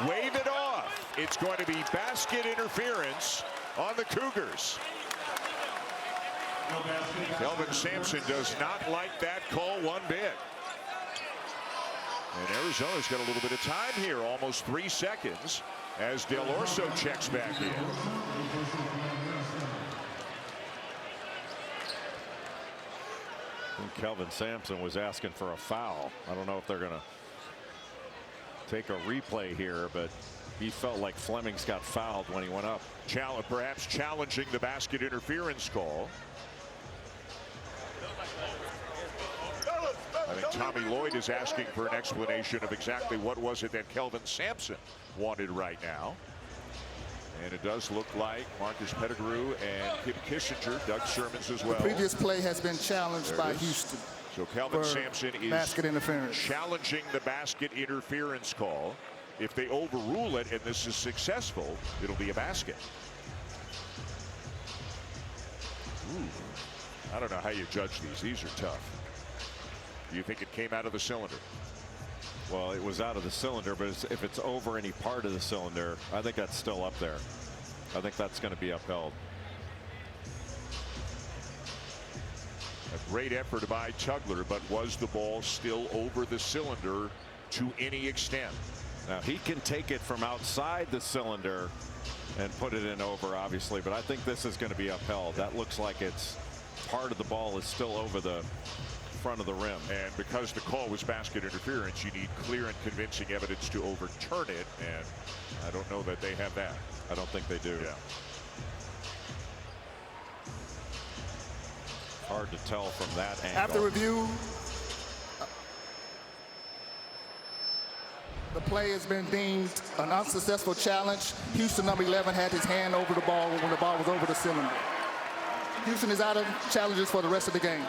wave it off. It's going to be basket interference on the Cougars. Kelvin Sampson does not like that call one bit. And Arizona's got a little bit of time here, almost 3 seconds, as Del Orso checks back in. Kelvin Sampson was asking for a foul. I don't know if they're going to take a replay here, but he felt like Flemings got fouled when he went up. Perhaps challenging the basket interference call. I think Tommy Lloyd is asking for an explanation of exactly what was it that Kelvin Sampson wanted right now. And it does look like Marcus Pettigrew and Kip Kissinger, Doug Shermans as well. The previous play has been challenged by Houston. So Calvin Sampson is basket interference, challenging the basket interference call. If they overrule it and this is successful, it'll be a basket. Ooh. I don't know how you judge these. These are tough. Do you think it came out of the cylinder? Well, it was out of the cylinder, but if it's over any part of the cylinder, I think that's still up there. I think that's going to be upheld. A great effort by Tugler, but was the ball still over the cylinder to any extent? Now he can take it from outside the cylinder and put it in over, obviously, but I think this is going to be upheld. That looks like it's part of the ball is still over the front of the rim. And because the call was basket interference, you need clear and convincing evidence to overturn it, and I don't know that they have that. I don't think they do. Yeah. Hard to tell from that angle. After review, the play has been deemed an unsuccessful challenge. Houston number 11 had his hand over the ball when the ball was over the cylinder. Houston is out of challenges for the rest of the game.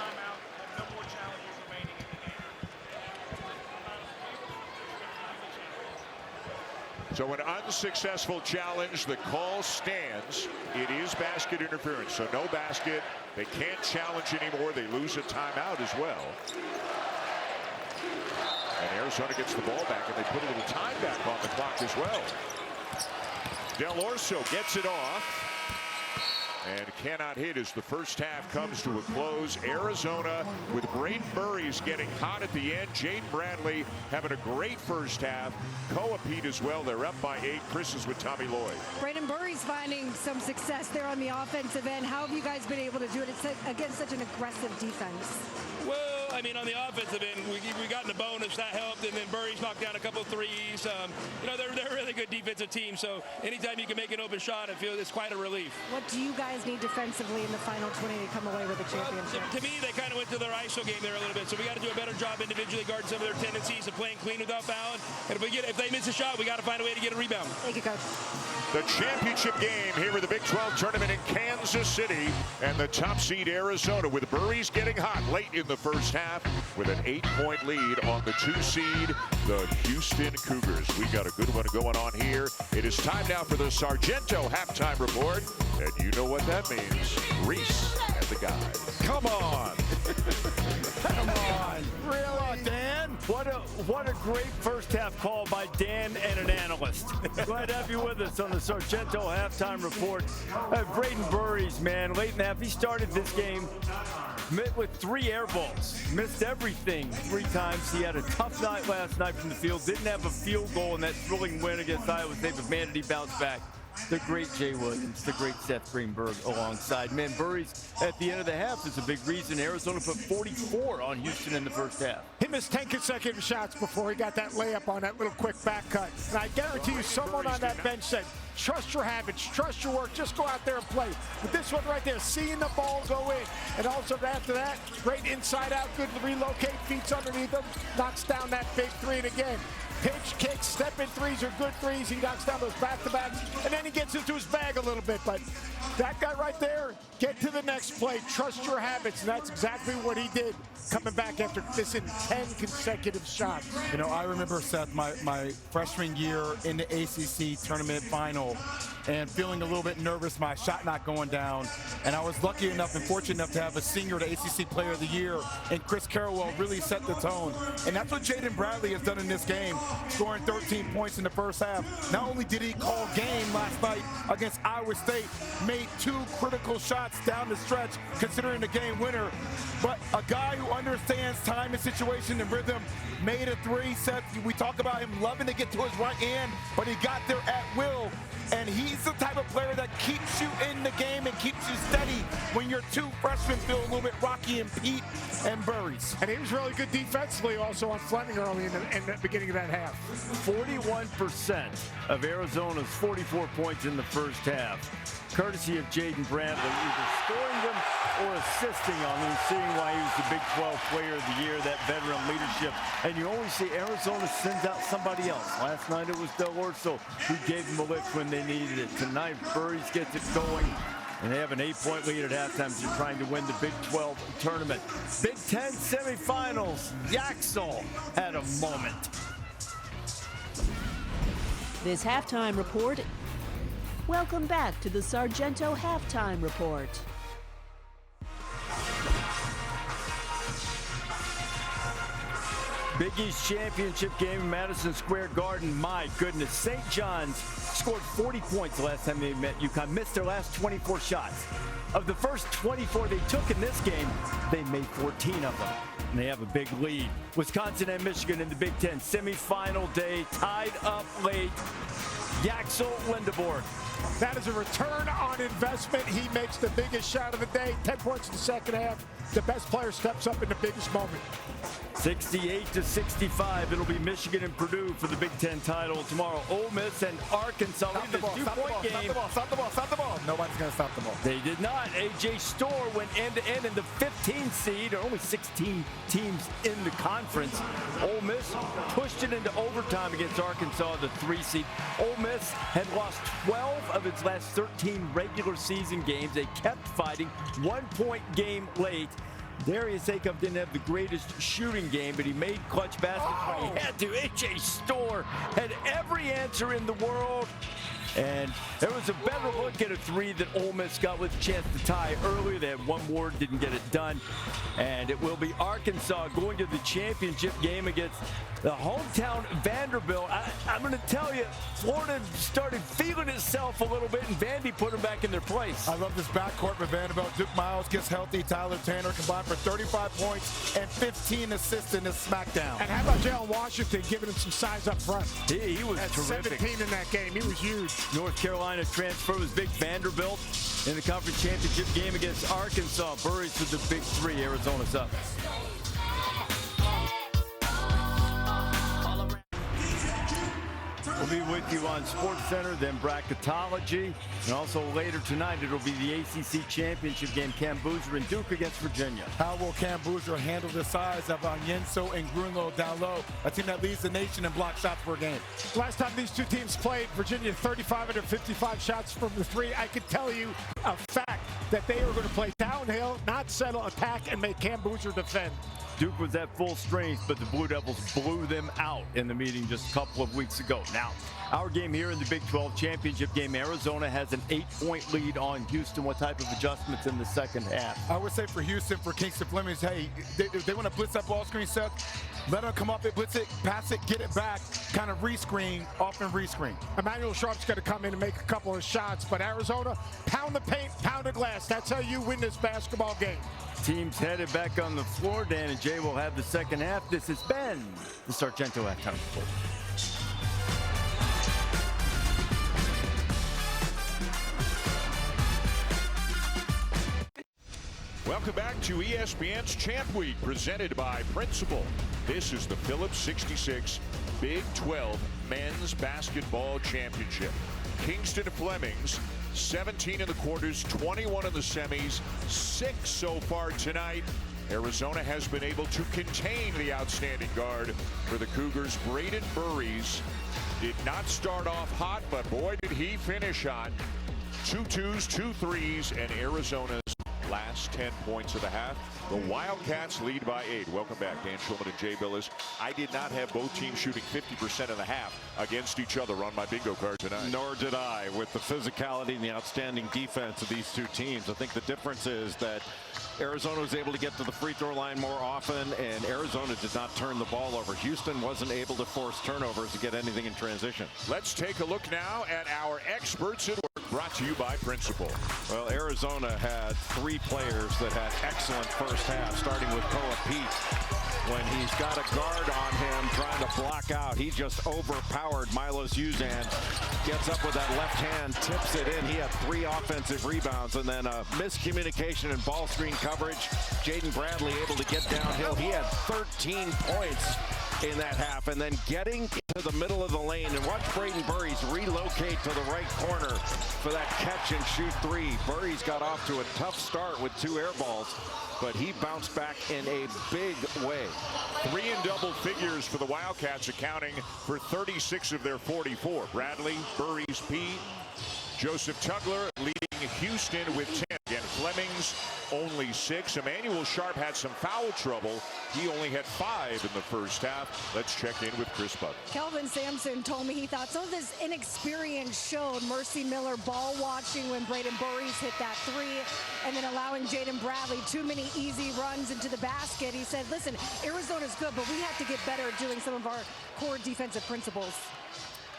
So an unsuccessful challenge, the call stands. It is basket interference, so no basket. They can't challenge anymore. They lose a timeout as well. And Arizona gets the ball back, and they put a little time back on the clock as well. Del Orso gets it off and cannot hit as the first half comes to a close. Arizona with Braden Burries getting hot at the end. Jaden Bradley having a great first half. Koa Pete as well. They're up by 8. Chris is with Tommy Lloyd. Braden Burries finding some success there on the offensive end. How have you guys been able to do it against such an aggressive defense? Well, I mean, on the offensive end, we got in the bonus. That helped, and then Burries knocked down a couple threes. You know, they're a really good defensive team, so anytime you can make an open shot, I feel it's quite a relief. What do you guys need defensively in the final 20 to come away with a championship? To me, they kind of went to their ISO game there a little bit, so we got to do a better job individually guarding some of their tendencies of playing clean without fouling. And if they miss a shot, we got to find a way to get a rebound. Thank you, Coach. The championship game here with the Big 12 tournament in Kansas City, and the top seed Arizona with Burries getting hot late in the first half with an 8-point lead on the 2 seed, the Houston Cougars. We got a good one going on here. It is time now for the Sargento halftime report, and you know what that means. Reese and the guys. Come on. Come on. Really, Dan? What a great first half call by Dan and an analyst. Glad to have you with us on the Sargento halftime report. Braden Burries, man, late in the half, he started this game with 3 air balls. Missed everything 3 times. He had a tough night last night from the field. Didn't have a field goal in that thrilling win against Iowa State, but man, did he bounce back. The great Jay Williams, the great Seth Greenberg alongside. Man, Burries at the end of the half is a big reason Arizona put 44 on Houston in the first half. He missed 10 consecutive shots before he got that layup on that little quick back cut. And I guarantee you someone on that bench said, trust your habits, trust your work, just go out there and play. But this one right there, seeing the ball go in. And also after that, great inside out, good to relocate, feet underneath him, knocks down that big 3, and again, pitch, kicks, step-in threes are good threes. He knocks down those back-to-backs, and then he gets into his bag a little bit. But that guy right there, get to the next play. Trust your habits, and that's exactly what he did, coming back after missing 10 consecutive shots. You know, I remember, Seth, my freshman year in the ACC tournament final, and feeling a little bit nervous, my shot not going down. And I was lucky enough and fortunate enough to have a senior, the ACC Player of the Year, and Chris Carrawell really set the tone. And that's what Jaden Bradley has done in this game, scoring 13 points in the first half. Not only did he call game last night against Iowa State, made 2 critical shots down the stretch, considering the game winner, but a guy who understands time and situation and rhythm, made a 3. Seth, we talk about him loving to get to his right hand, but he got there at will. And he's the type of player that keeps you in the game and keeps you steady when your 2 freshmen feel a little bit rocky, and Pete and Burries. And he was really good defensively also on Fleming early in the beginning of that half. 41 41% of Arizona's 44 points in the first half, courtesy of Jaden Bradley, either scoring them or assisting on them, seeing why he was the Big 12 Player of the Year, that veteran leadership. And you always see Arizona sends out somebody else. Last night it was Del Orso who gave them a lift when they needed it. Tonight, Burries gets it going. And they have an 8-point lead at halftime as they're trying to win the Big 12 tournament. Big 10 semifinals, Yaxel had a moment. This halftime report. Welcome back to the Sargento Halftime Report. Big East championship game in Madison Square Garden. My goodness, St. John's scored 40 points the last time they met UConn, missed their last 24 shots. Of the first 24 they took in this game, they made 14 of them. And they have a big lead. Wisconsin and Michigan in the Big Ten semifinal day, tied up late. Yaxel Lindeborg. That is a return on investment. He makes the biggest shot of the day. 10 points in the second half. The best player steps up in the biggest moment. 68-65. It'll be Michigan and Purdue for the Big Ten title tomorrow. Ole Miss and Arkansas. Stop the ball, stop the ball, stop the ball, stop the ball, stop the ball. Nobody's going to stop the ball. They did not. A.J. Storr went end-to-end in the 15 seed. There are only 16 teams in the conference. Ole Miss pushed it into overtime against Arkansas, the 3 seed. Ole Miss had lost 12 of its last 13 regular season games. They kept fighting. 1-point game late. Darius Acuff didn't have the greatest shooting game, but he made clutch baskets when he had to. A.J. Storr had every answer in the world. And there was a better look at a 3 that Ole Miss got with a chance to tie earlier. They had one more, didn't get it done. And it will be Arkansas going to the championship game against the hometown Vanderbilt. I'm going to tell you, Florida started feeling itself a little bit, and Vandy put them back in their place. I love this backcourt with Vanderbilt. Duke Miles gets healthy. Tyler Tanner combined for 35 points and 15 assists in this smackdown. And how about Jalen Washington giving him some size up front? He was at terrific. 17 in that game. He was huge. North Carolina transfer was big. Vanderbilt in the conference championship game against Arkansas. Burries to the Big 3. Arizona's up. We'll be with you on SportsCenter, then bracketology, and also later tonight it'll be the ACC championship game, Cam Boozer and Duke against Virginia. How will Cam Boozer handle the size of Onyenso and Grunlow down low, a team that leads the nation in block shots per game? Last time these two teams played, Virginia 35 under 55 shots from the 3. I could tell you a fact that they are going to play downhill, not settle, attack, and make Cam Boozer defend. Duke was at full strength, but the Blue Devils blew them out in the meeting just a couple of weeks ago. Now, our game here in the Big 12 championship game, Arizona has an 8-point lead on Houston. What type of adjustments in the second half? I would say for Houston, for Kingston Flemings, hey, they want to blitz that ball screen set, let them come up and blitz it, pass it, get it back, kind of rescreen, off and rescreen. Emmanuel Sharp's got to come in and make a couple of shots, but Arizona, pound the paint, pound the glass. That's how you win this basketball game. Teams headed back on the floor. Dan and Jay will have the second half. This has been the Sargento Halftime Report. Welcome back to ESPN's Champ Week, presented by Principal. This is the Phillips 66 Big 12 Men's Basketball Championship. Kingston Flemings, 17 in the quarters, 21 in the semis, 6 so far tonight. Arizona has been able to contain the outstanding guard for the Cougars. Braden Burries did not start off hot, but boy, did he finish hot. 2 2s, 2 3s, and Arizona's last 10 points of the half. The Wildcats lead by 8. Welcome back, Dan Schulman and Jay Billis. I did not have both teams shooting 50% in the half against each other on my bingo card tonight. Nor did I, with the physicality and the outstanding defense of these two teams. I think the difference is that Arizona was able to get to the free throw line more often, and Arizona did not turn the ball over. Houston wasn't able to force turnovers to get anything in transition. Let's take a look now at our experts at work, brought to you by Principal. Well, Arizona had 3 players that had excellent first half, starting with Koa Pete. When he's got a guard on him trying to block out, he just overpowered Milos Uzan. Gets up with that left hand, tips it in. He had 3 offensive rebounds, and then a miscommunication in ball screen coverage. Jaden Bradley able to get downhill. He had 13 points. in that half, and then getting to the middle of the lane. And watch Braden Burries relocate to the right corner for that catch and shoot three. Burries got off to a tough start with 2 air balls, but he bounced back in a big way. 3 in double figures for the Wildcats, accounting for 36 of their 44. Bradley, Burries, Pete, Joseph Tugler leading Houston with 10. Again, Fleming's only 6. Emmanuel Sharp had some foul trouble. He only had 5 in the first half. Let's check in with Chris Butler. Kelvin Sampson told me he thought some of this inexperience showed. Mercy Miller ball watching when Braden Burries hit that 3, and then allowing Jaden Bradley too many easy runs into the basket. He said, listen, Arizona's good, but we have to get better at doing some of our core defensive principles.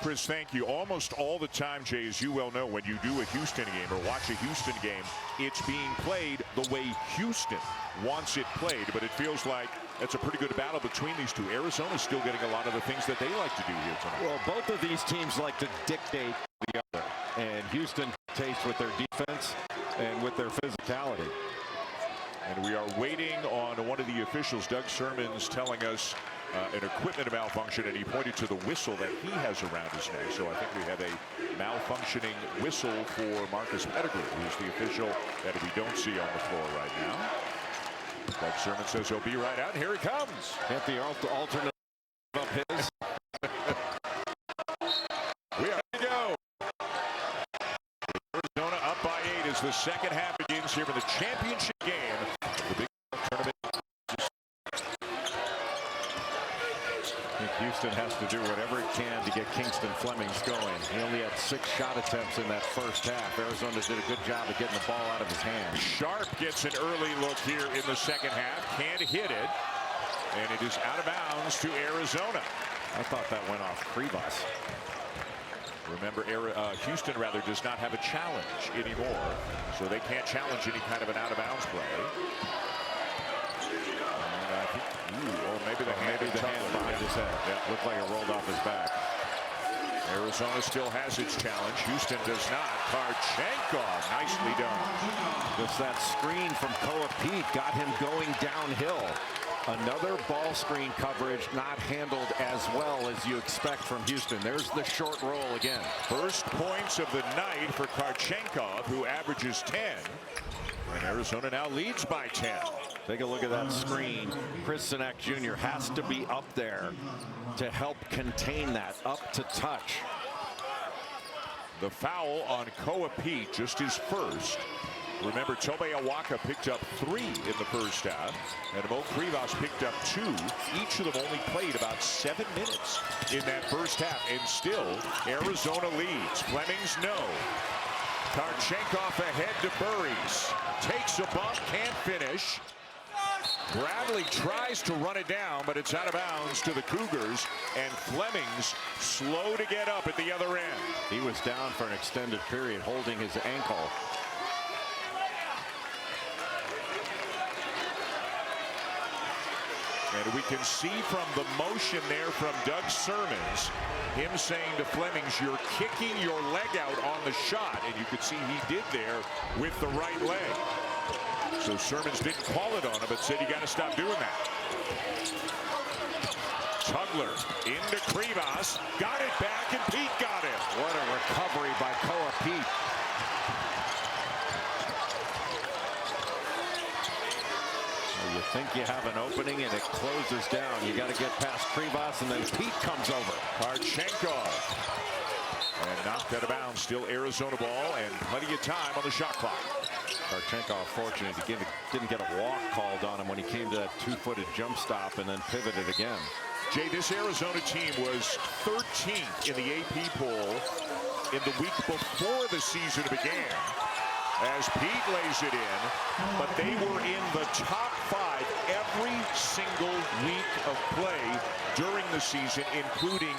Chris, thank you. Almost all the time, Jay, as you well know, when you do a Houston game or watch a Houston game, it's being played the way Houston wants it played. But it feels like it's a pretty good battle between these two. Arizona's still getting a lot of the things that they like to do here tonight. Well, both of these teams like to dictate the other. And Houston dictates with their defense and with their physicality. And we are waiting on one of the officials. Doug Sermon's telling us an equipment malfunction, and he pointed to the whistle that he has around his neck. So I think we have a malfunctioning whistle for Marcus Pettigrew, who's the official that we don't see on the floor right now. Doug Sermon says he'll be right out. And here he comes. Can't the alternate up his? We are ready to go. Arizona up by 8 as the second half begins here for the championship game. The Big 12 tournament. I think Houston has to do whatever it can to get Kingston Flemings going. He only had 6 shot attempts in that first half. Arizona did a good job of getting the ball out of his hands. Sharp gets an early look here in the second half. Can't hit it. And it is out of bounds to Arizona. I thought that went off Krivas. Remember, Houston does not have a challenge anymore, so they can't challenge any kind of an out-of-bounds play. And I think, or maybe the hand behind his head. Yeah, looked like it rolled off his back. Arizona still has its challenge. Houston does not. Karchenkov, nicely done. Just that screen from Koa Pete got him going downhill. Another ball screen coverage not handled as well as you expect from Houston. There's the short roll again. First points of the night for Karchenkov, who averages 10. And Arizona now leads by 10. Take a look at that screen. Chris Sinek Jr. has to be up there to help contain that, up to touch. The foul on Koa Pete, just his first. Remember, Tobe Awaka picked up 3 in the first half, and Mo Krivas picked up 2. Each of them only played about 7 minutes in that first half, and still Arizona leads. Flemings no. Karchenkov ahead to Burries. Takes a bump, can't finish. Bradley tries to run it down, but it's out of bounds to the Cougars, and Flemings slow to get up at the other end. He was down for an extended period, holding his ankle. And we can see from the motion there from Doug Sermons, him saying to Flemings, you're kicking your leg out on the shot. And you could see he did there with the right leg. So Sermons didn't call it on him, but said you got to stop doing that. Tugler into Krivas, got it back, and Pete got it. What a recovery by Koa Pete. You think you have an opening and it closes down. You got to get past Krivas, and then Pete comes over. Karchenkov. And knocked out of bounds. Still Arizona ball and plenty of time on the shot clock. Karchenkov fortunate he didn't get a walk called on him when he came to that 2-footed jump stop and then pivoted again. Jay, this Arizona team was 13th in the AP poll in the week before the season began, as Pete lays it in, but they were in the top 5 every single week of play during the season, including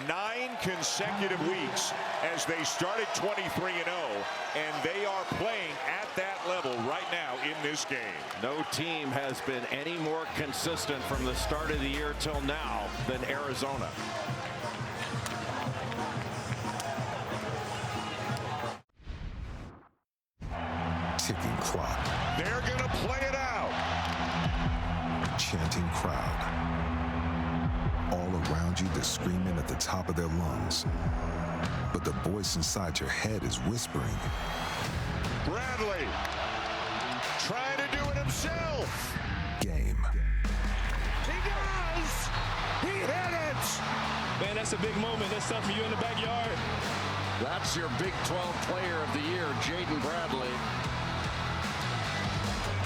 9 consecutive weeks as they started 23-0, and they are playing at that level right now in this game. No team has been any more consistent from the start of the year till now than Arizona. Ticking clock. They're going to play it out. Chanting crowd. All around you, they're screaming at the top of their lungs. But the voice inside your head is whispering. Bradley trying to do it himself. Game. He does. He hit it. Man, that's a big moment. That's something for you in the backyard. That's your Big 12 Player of the Year, Jaden Bradley.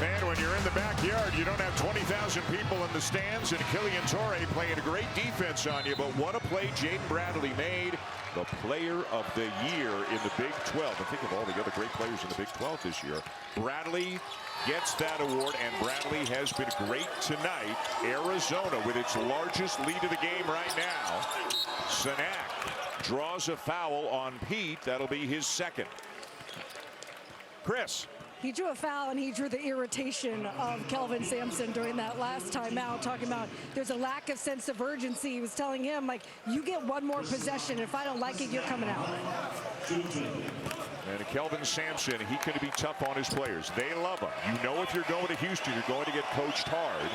And when you're in the backyard, you don't have 20,000 people in the stands, and Killian Torrey playing a great defense on you. But what a play Jaden Bradley made, the Player of the Year in the Big 12. And think of all the other great players in the Big 12 this year. Bradley gets that award, and Bradley has been great tonight. Arizona with its largest lead of the game right now. Sanak draws a foul on Pete. That'll be his second. Chris. He drew a foul, and he drew the irritation of Kelvin Sampson during that last timeout, talking about there's a lack of sense of urgency. He was telling him, like, you get one more possession. If I don't like it, you're coming out. And Kelvin Sampson, he can be tough on his players. They love him. You know, if you're going to Houston, you're going to get coached hard.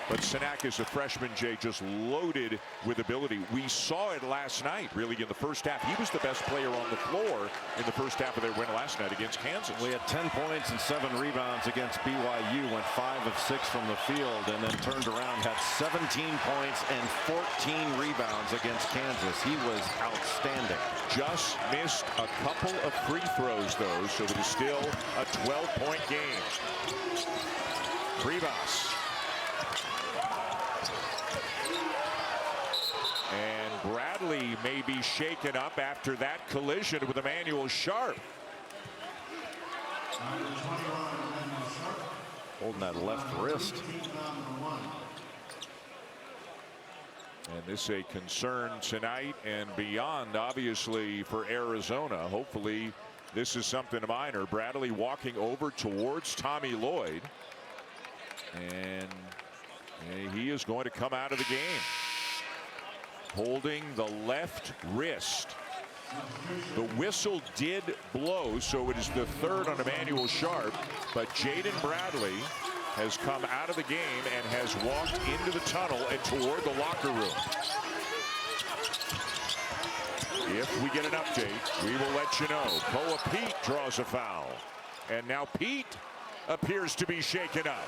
But Sanak is a freshman, Jay, just loaded with ability. We saw it last night, really, in the first half. He was the best player on the floor in the first half of their win last night against Kansas. We had 10 points and 7 rebounds against BYU, went 5 of 6 from the field, and then turned around, had 17 points and 14 rebounds against Kansas. He was outstanding. Just missed a couple of free throws, though, so it is still a 12-point game. Rivas. And Bradley may be shaken up after that collision with Emmanuel Sharp. Holding that left wrist. And this is a concern tonight and beyond, obviously, for Arizona. Hopefully this is something minor. Bradley walking over towards Tommy Lloyd. And he is going to come out of the game holding the left wrist. The whistle did blow, so it is the third on Emmanuel Sharp, but Jaden Bradley has come out of the game and has walked into the tunnel and toward the locker room. If we get an update, we will let you know. Koa Pete draws a foul, and now Pete appears to be shaken up.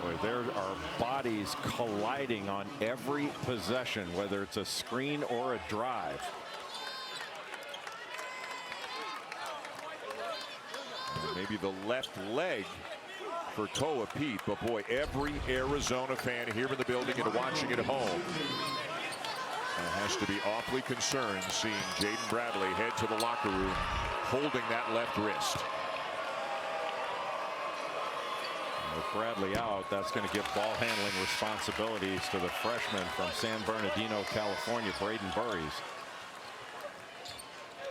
Boy, there are bodies colliding on every possession, whether it's a screen or a drive. Maybe the left leg for Koa Pete, but boy, every Arizona fan here in the building and watching at home has to be awfully concerned seeing Jaden Bradley head to the locker room holding that left wrist. With Bradley out, that's going to give ball handling responsibilities to the freshman from San Bernardino, California, Braden Burries.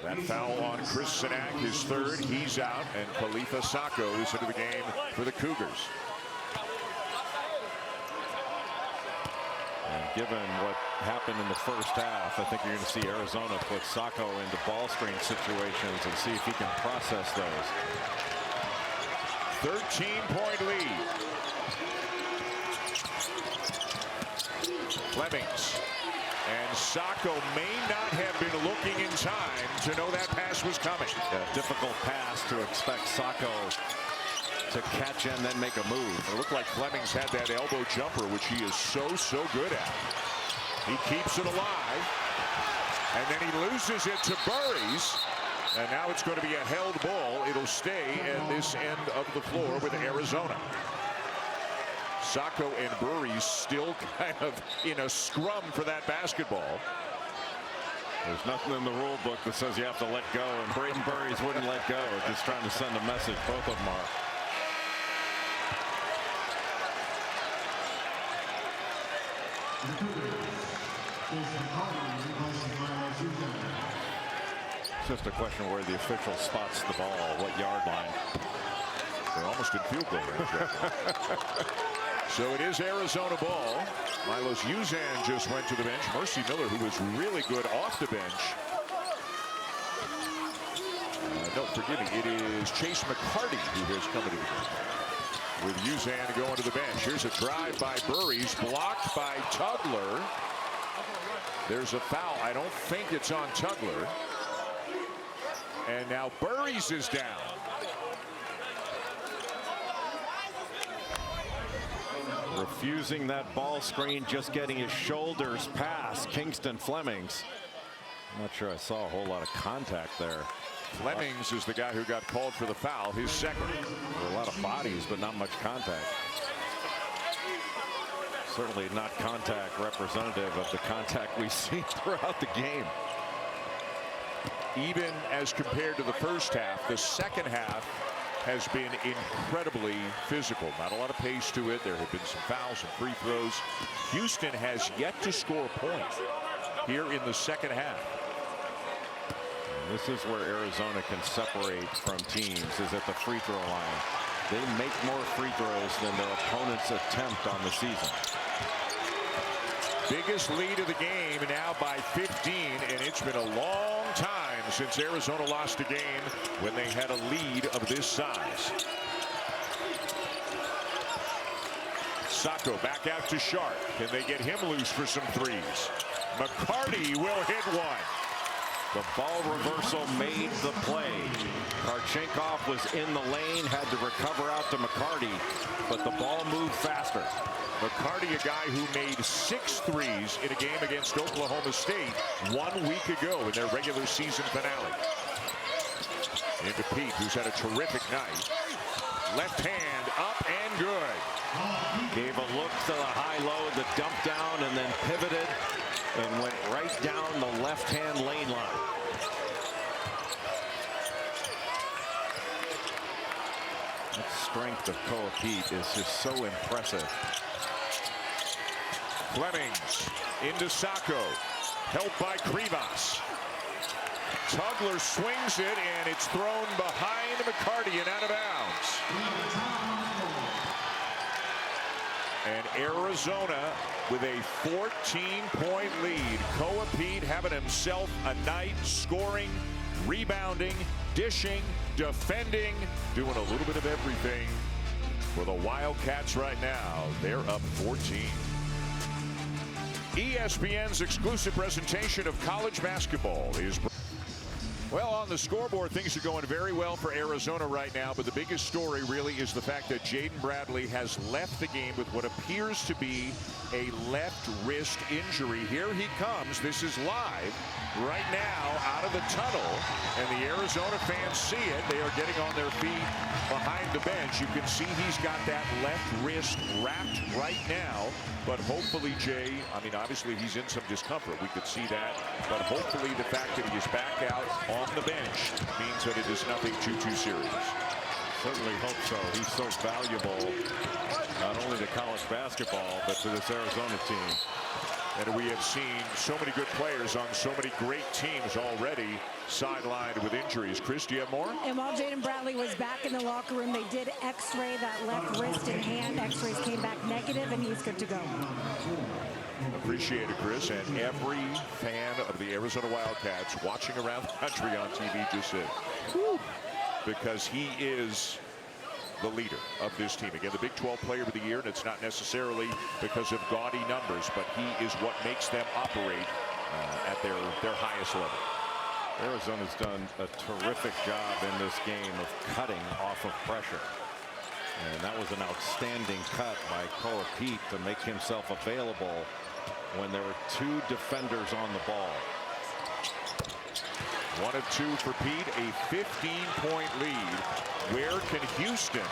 That foul on Chris Sanak, his third. He's out, and Khalifa Sacco is into the game for the Cougars. And given what happened in the first half, I think you're going to see Arizona put Sacco into ball screen situations and see if he can process those. 13-point lead. Flemings. And Sacco may not have been looking in time to know that pass was coming. A difficult pass to expect Sacco to catch and then make a move. It looked like Flemings had that elbow jumper, which he is so good at. He keeps it alive. And then he loses it to Burries. And now it's going to be a held ball. It'll stay at this end of the floor with Arizona. Sacco and Burries still kind of in a scrum for that basketball. There's nothing in the rule book that says you have to let go, and Braden Burries wouldn't let go. Just trying to send a message. Both of them are. It's just a question where the official spots the ball, what yard line. They're almost in field goal range. So it is Arizona ball. Milos Uzan just went to the bench. Mercy Miller, who was really good off the bench. No, forgive me. It is Chase McCarty who has come into the game. with Uzan going to the bench. Here's a drive by Burries, blocked by Tugler. There's a foul. I don't think it's on Tugler. And now Burries is down. Refusing that ball screen, just getting his shoulders past Kingston Flemings. I'm not sure I saw a whole lot of contact there. Flemings is the guy who got called for the foul, his second. A lot of bodies, but not much contact. Certainly not contact representative of the contact we've seen throughout the game. Even as compared to the first half, the second half has been incredibly physical. Not a lot of pace to it. There have been some fouls and free throws. Houston has yet to score a point here in the second half. And this is where Arizona can separate from teams, is at the free throw line. They make more free throws than their opponents attempt on the season. Biggest lead of the game now by 15, and it's been a long time since Arizona lost a game when they had a lead of this size. Sacco back out to Sharp. Can they get him loose for some threes? McCarty will hit one. The ball reversal made the play. Karchenkov was in the lane, had to recover out to McCarty, but the ball moved faster. McCarty, a guy who made 6 threes in a game against Oklahoma State 1 week ago in their regular season finale. Into Pete, who's had a terrific night. Left hand up and good. Gave a look to the high-low, the dump down, and then pivoted and went right down the left-hand lane line. That strength of Koa Pete is just so impressive. Flemings into Sacco, helped by Krivas. Tugler swings it, and it's thrown behind McCarty and out of bounds. And Arizona with a 14-point lead. Koa Pete having himself a night, scoring, rebounding, dishing, defending, doing a little bit of everything for the Wildcats right now. They're up 14. ESPN's exclusive presentation of college basketball is... Well, on the scoreboard, things are going very well for Arizona right now, but the biggest story really is the fact that Jaden Bradley has left the game with what appears to be a left wrist injury. Here he comes. This is live right now out of the tunnel, and the Arizona fans see it. They are getting on their feet behind the bench. You can see he's got that left wrist wrapped right now, but hopefully, Jay, I mean, obviously he's in some discomfort. We could see that, but hopefully the fact that he is back out on the bench means that it is nothing too serious. Certainly hope so. He's so valuable, not only to college basketball, but to this Arizona team. And we have seen so many good players on so many great teams already sidelined with injuries. Chris, do you have more? And while Jaden Bradley was back in the locker room, they did x-ray that left wrist and hand. X-rays came back negative, and he's good to go. Appreciate it, Chris. And every fan of the Arizona Wildcats watching around the country on TV just said, whew, because he is the leader of this team. Again, the Big 12 Player of the Year, and it's not necessarily because of gaudy numbers, but he is what makes them operate at their highest level. Arizona's done a terrific job in this game of cutting off of pressure. And that was an outstanding cut by Koa Pete to make himself available when there were 2 defenders on the ball. 1 of 2 for Pete, a 15-point lead. Where can Houston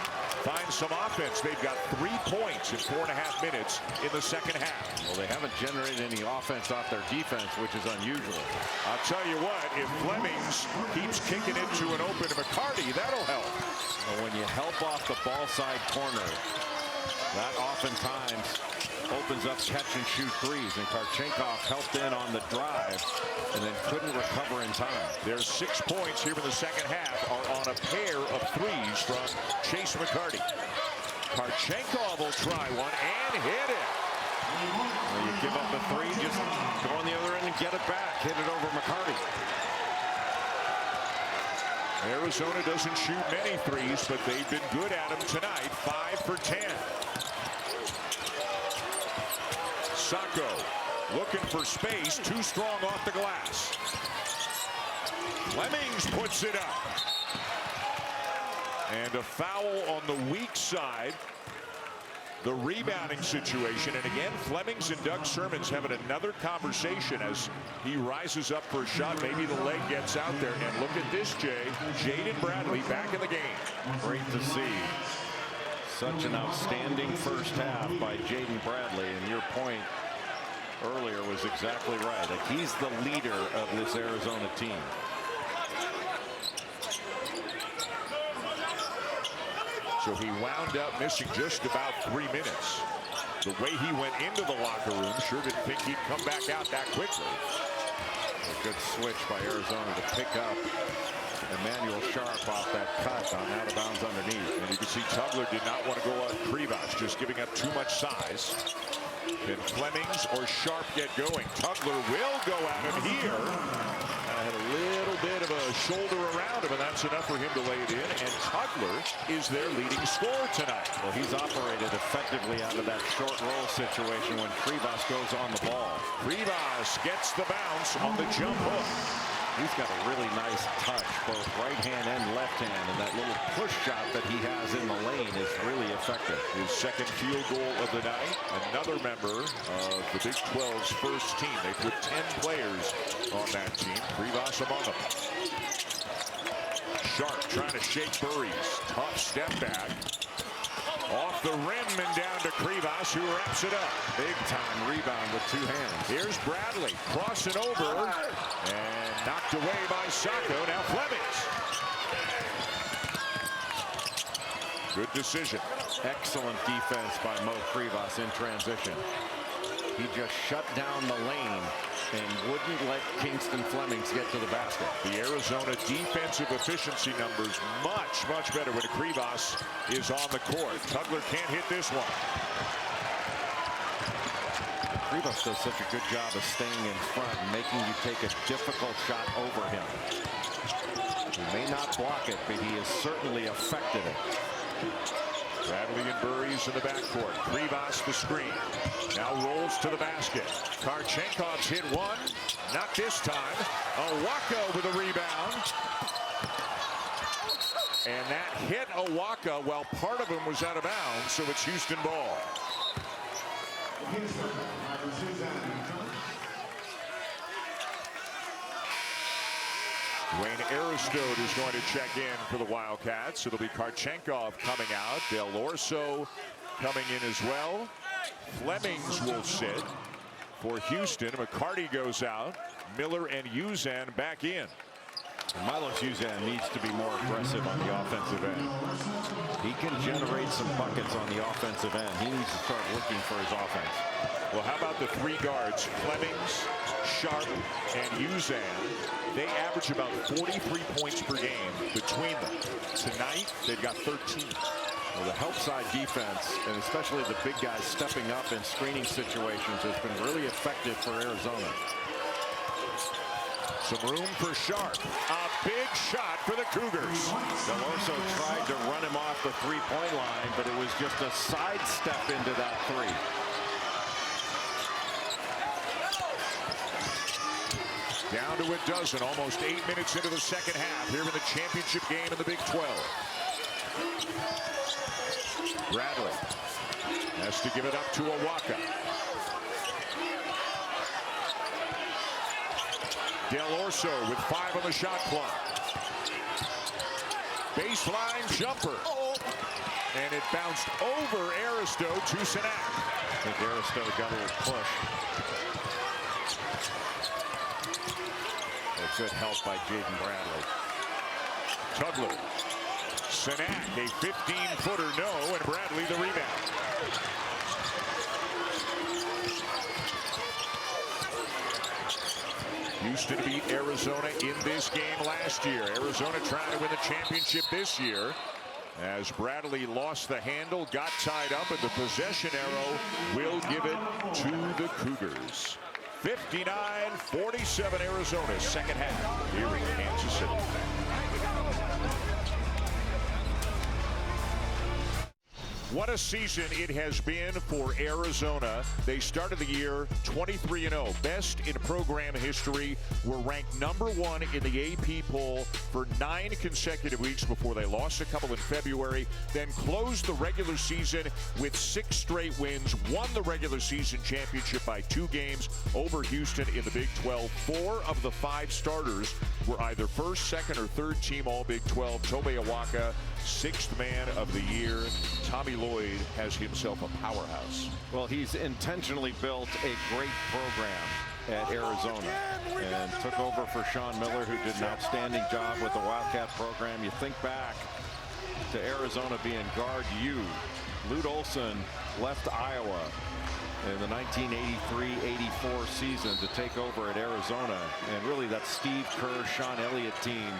find some offense? They've got 3 points in 4.5 minutes in the second half. Well, they haven't generated any offense off their defense, which is unusual. I'll tell you what, if Flemings keeps kicking it to an open McCarty, that'll help. Well, when you help off the ball side corner, that oftentimes opens up catch and shoot threes, and Karchenkov helped in on the drive and then couldn't recover in time. Their 6 points here in the second half are on a pair of threes from Chase McCarty. Karchenkov will try one and hit it. Well, you give up a 3, just go on the other end and get it back. Hit it over McCarty. Arizona doesn't shoot many threes, but they've been good at them tonight. 5 for 10. Sacco looking for space, too strong off the glass. Flemings puts it up. And a foul on the weak side. The rebounding situation, and again, Flemings and Doug Sermons having another conversation as he rises up for a shot. Maybe the leg gets out there, and look at this, Jay. Jaden Bradley back in the game. Great to see. Such an outstanding first half by Jaden Bradley, and your point earlier was exactly right. Like, he's the leader of this Arizona team. So he wound up missing just about 3 minutes. The way he went into the locker room, sure didn't think he'd come back out that quickly. A good switch by Arizona to pick up Emmanuel Sharp off that cut on out of bounds underneath. And you can see Tugler did not want to go on Krivas, just giving up too much size. Can Flemings or Sharp get going? Tugler will go at him here. Had a little bit of a shoulder around him, and that's enough for him to lay it in. And Tugler is their leading scorer tonight. Well, he's operated effectively out of that short roll situation when Krivas goes on the ball. Krivas gets the bounce on the jump hook. He's got a really nice touch, both right hand and left hand, and that little push shot that he has in the lane is really effective. His second field goal of the night. Another member of the Big 12's first team. They put 10 players on that team. Krivas among them. Sharp trying to shake Burries. Tough step back. Off the rim and down to Krivas, who wraps it up. Big time rebound with 2 hands. Here's Bradley crossing over and knocked away by Sacco. Now Flemings. Good decision. Excellent defense by Mo Krivas in transition. He just shut down the lane and wouldn't let Kingston Flemings get to the basket. The Arizona defensive efficiency numbers much better when Krivas is on the court. Tugler can't hit this one. Krivas does such a good job of staying in front and making you take a difficult shot over him. He may not block it, but he is certainly effective at it. Bradley and Burries in the backcourt. Krivas the screen. Now rolls to the basket. Karchenkov's hit one. Not this time. Awaka with a rebound. And that hit Awaka while part of him was out of bounds, so it's Houston ball. Dwayne Aristode is going to check in for the Wildcats. It'll be Karchenkov coming out. Del Orso coming in as well. Flemings will sit for Houston. McCarty goes out. Miller and Uzan back in. Milos Uzan needs to be more aggressive on the offensive end. He can generate some buckets on the offensive end. He needs to start looking for his offense. Well, how about the 3 guards? Flemings, Sharp, and Uzan. They average about 43 points per game between them. Tonight, they've got 13. Well, the help side defense, and especially the big guys stepping up in screening situations, has been really effective for Arizona. Some room for Sharp. A big shot for the Cougars. Del Orso tried to run him off the three-point line, but it was just a sidestep into that 3. Down to a dozen, almost 8 minutes into the second half here in the championship game in the Big 12. Bradley has to give it up to Awaka. Del Orso with 5 on the shot clock. Baseline jumper. And it bounced over Aristode to Sinak. I think Aristode got a little push. A good help by Jaden Bradley. Tugler. Sinak, a 15-footer no, and Bradley the rebound. Houston beat Arizona in this game last year. Arizona trying to win the championship this year. As Bradley lost the handle, got tied up, and the possession arrow will give it to the Cougars. 59-47 Arizona, second half here in Kansas City. What a season it has been for Arizona. They started the year 23-0, best in program history. Were ranked #1 in the AP poll for 9 consecutive weeks before they lost a couple in February, then closed the regular season with 6 straight wins, won the regular season championship by 2 games over Houston in the Big 12. 4 of the 5 starters were either first, second, or third team all Big 12. Tobe Awaka, 6th man of the year. Tommy Lloyd has himself a powerhouse. Well, he's intentionally built a great program at Arizona and took over for Sean Miller, who did an outstanding job with the Wildcat program. You think back to Arizona being guard U. Lute Olson left Iowa in the 1983-84 season to take over at Arizona, and really that Steve Kerr, Sean Elliott team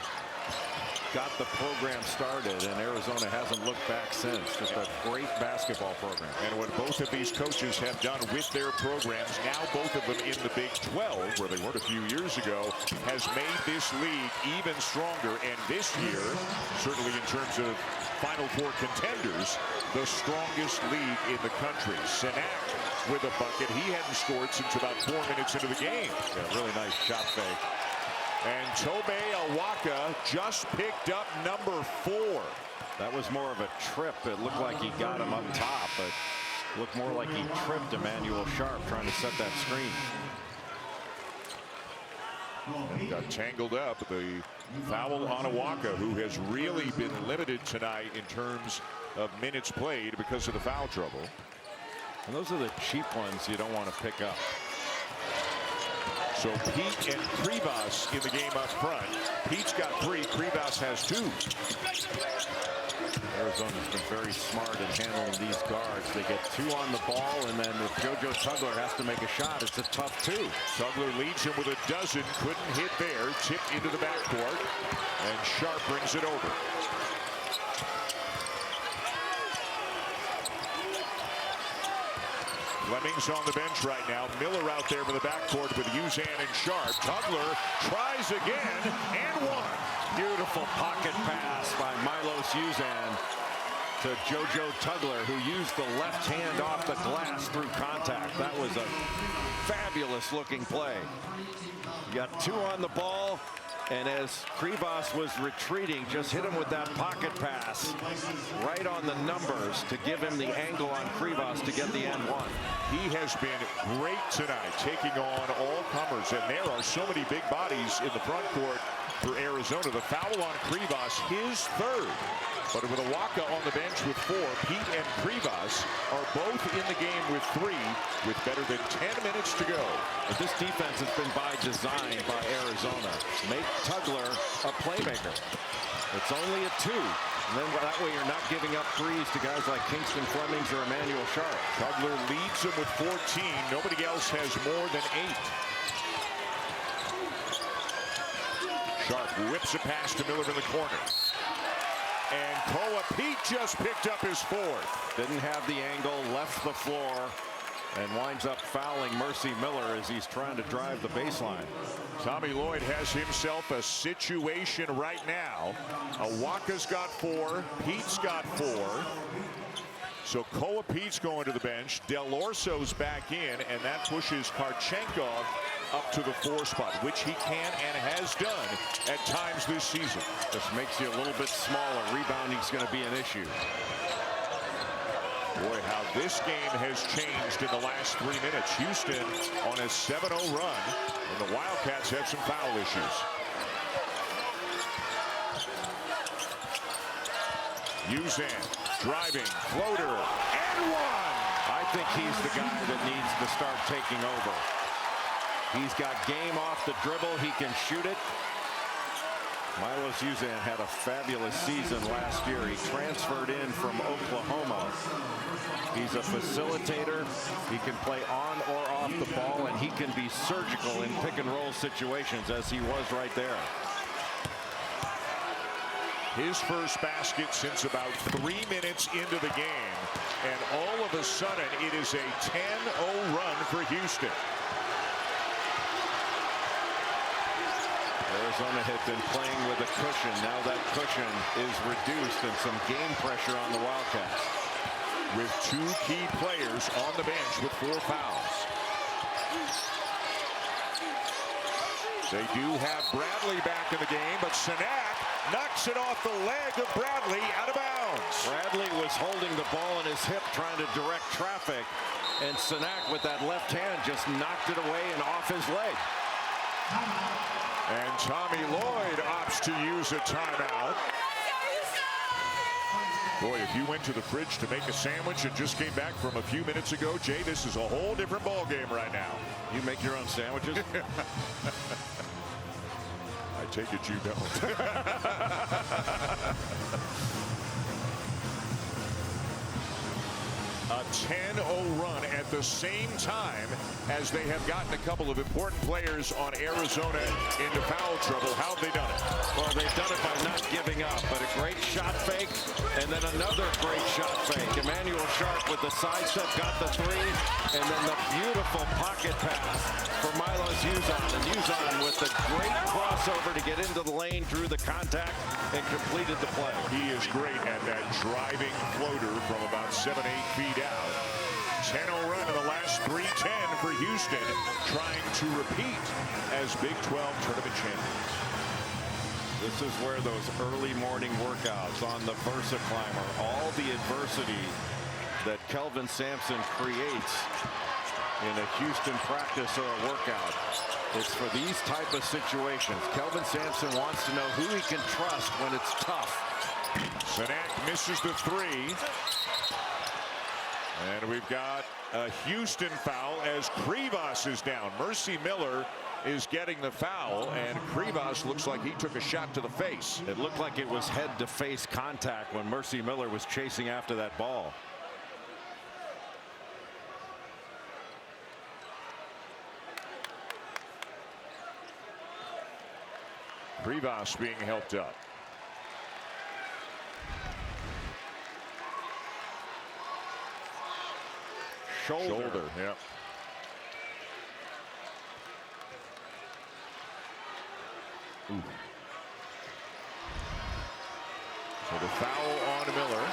got the program started, and Arizona hasn't looked back since. Just a great basketball program. And what both of these coaches have done with their programs, now both of them in the Big 12, where they weren't a few years ago, has made this league even stronger. And this year, certainly in terms of Final Four contenders, the strongest league in the country. Sinak with a bucket. He hadn't scored since about 4 minutes into the game. Yeah, really nice shot fake. And Tobe Awaka just picked up #4. That was more of a trip. It looked like he got him up top, but looked more like he tripped Emmanuel Sharp trying to set that screen. And got tangled up. The foul on Awaka, who has really been limited tonight in terms of minutes played because of the foul trouble. And those are the cheap ones you don't want to pick up. So Pete and Krivas in the game up front. Pete's got 3, Krivas has 2. Arizona's been very smart in handling these guards. They get 2 on the ball, and then if JoJo Tugler has to make a shot, it's a tough 2. Tugler leads him with a dozen, couldn't hit there, tipped into the backcourt, and Sharp brings it over. Fleming's on the bench right now. Miller out there with the backcourt with Uzan and Sharp. Tugler tries again and one. Beautiful pocket pass by Milos Uzan to JoJo Tugler, who used the left hand off the glass through contact. That was a fabulous looking play. You got 2 on the ball, and as Krivas was retreating, just hit him with that pocket pass right on the numbers to give him the angle on Krivas to get the N1. He has been great tonight, taking on all comers, and there are so many big bodies in the front court for Arizona. The foul on Krivas, his 3rd. But with Awaka on the bench with 4, Pete and Krivas are both in the game with 3, with better than 10 minutes to go. But this defense has been by design by Arizona. Make Tugler a playmaker. It's only a 2. And then that way you're not giving up threes to guys like Kingston Flemings or Emmanuel Sharp. Tugler leads him with 14. Nobody else has more than 8. Sharp whips a pass to Miller in the corner. And Koa Pete just picked up his 4th. Didn't have the angle, left the floor, and winds up fouling Mercy Miller as he's trying to drive the baseline. Tommy Lloyd has himself a situation right now. Awaka's got 4, Pete's got 4. So Koa Pete's going to the bench. Del Orso's back in, and that pushes Karchenkov up to the 4 spot, which he can and has done at times this season. Just makes you a little bit smaller. Rebounding's going to be an issue. Boy, how this game has changed in the last 3 minutes. Houston on a 7-0 run, and the Wildcats have some foul issues. Uzan driving, floater, and one. I think he's the guy that needs to start taking over. He's got game off the dribble. He can shoot it. Milos Uzan had a fabulous season last year. He transferred in from Oklahoma. He's a facilitator. He can play on or off the ball, and he can be surgical in pick and roll situations, as he was right there. His first basket since about 3 minutes into the game, and all of a sudden it is a 10-0 run for Houston. Arizona had been playing with a cushion. Now that cushion is reduced, and some game pressure on the Wildcats. with 2 key players on the bench with 4 fouls. They do have Bradley back in the game, but Sanak knocks it off the leg of Bradley out of bounds. Bradley was holding the ball in his hip trying to direct traffic, and Sanak with that left hand just knocked it away and off his leg. And Tommy Lloyd opts to use a timeout. Boy, if you went to the fridge to make a sandwich and just came back from a few minutes ago, Jay, this is a whole different ball game right now. You make your own sandwiches? I take it you don't. A 10-0 run at the same time as they have gotten a couple of important players on Arizona into foul trouble. How have they done it? Well, they've done it by not giving up, but a great shot fake, and then another great shot fake. Emmanuel Sharp with the side step got the 3, and then the beautiful pocket pass for Milos Uzan. And Uzan with the great crossover to get into the lane, drew the contact, and completed the play. He is great at that driving floater from about 7-8 feet out. 10-0 run in the last 3-10 for Houston, trying to repeat as Big 12 tournament champions. This is where those early morning workouts on the Versa Climber, all the adversity that Kelvin Sampson creates in a Houston practice or a workout. It's for these type of situations. Kelvin Sampson wants to know who he can trust when it's tough. Sanak misses the 3. And we've got a Houston foul as Krivas is down. Mercy Miller is getting the foul, and Krivas looks like he took a shot to the face. It looked like it was head-to-face contact when Mercy Miller was chasing after that ball. Krivas being helped up. Shoulder, yeah. Ooh. So the foul on Miller.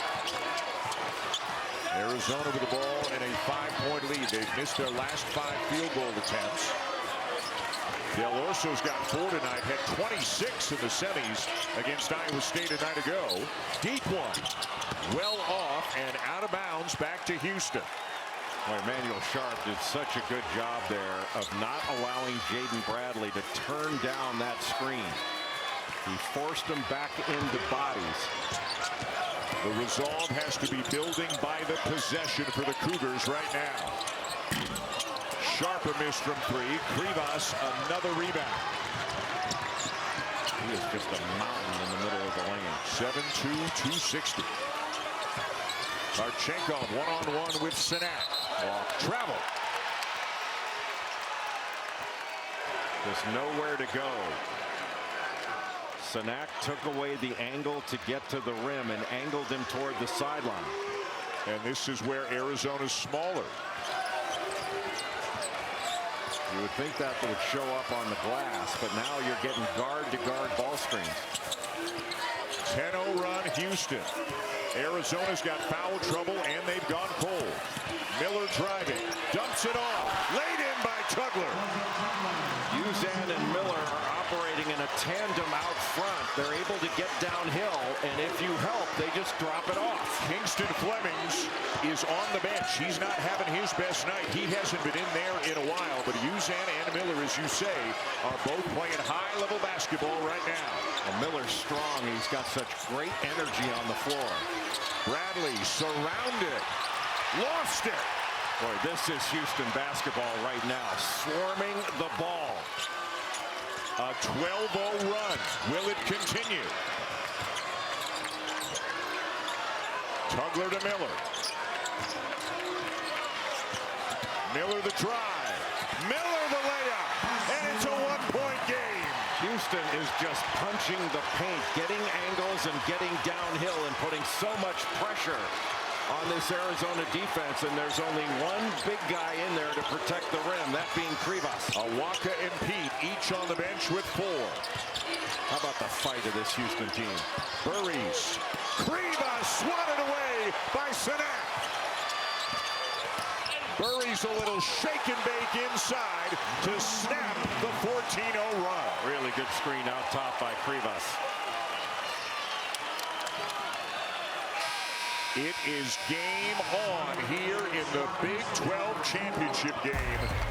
Arizona with the ball in a 5-point lead. They've missed their last 5 field goal attempts. Del Orso's got 4 tonight, had 26 in the semis against Iowa State a night ago. Deep one. Well off and out of bounds back to Houston. Boy, Emmanuel Sharp did such a good job there of not allowing Jaden Bradley to turn down that screen. He forced him back into bodies. The resolve has to be building by the possession for the Cougars right now. Sharp a miss from 3. Krivas another rebound. He is just a mountain in the middle of the lane. 7'2", 260. Marchenkov one-on-one with Sanak. Travel. There's nowhere to go. Sanak took away the angle to get to the rim and angled him toward the sideline. And this is where Arizona's smaller. You would think that would show up on the glass, but now you're getting guard-to-guard ball screens. 10-0 run Houston. Arizona's got foul trouble and they've gone cold. Miller driving, dumps it off, laid in by Tugler. Uzan and Miller are operating in a tandem out front. They're able to get downhill, and if you help, they just drop it off. Kingston Flemings is on the bench. He's not having his best night. He hasn't been in there in a while, but Uzan and Miller, as you say, are both playing high-level basketball right now. Well, Miller's strong. He's got such great energy on the floor. Bradley surrounded. Lost it. Boy, this is Houston basketball right now. Swarming the ball. A 12-0 run. Will it continue? Tugler to Miller. Miller the drive. Miller the layup. And it's a one-point game. Houston is just punching the paint, getting angles and getting downhill and putting so much pressure on this Arizona defense, and there's only one big guy in there to protect the rim, that being Krivas. Awaka and Pete each on the bench with 4. How about the fight of this Houston team? Burries. Krivas swatted away by Sanak. Burries a little shake and bake inside to snap the 14-0 run. Really good screen out top by Krivas. It is game on here in the Big 12 championship game.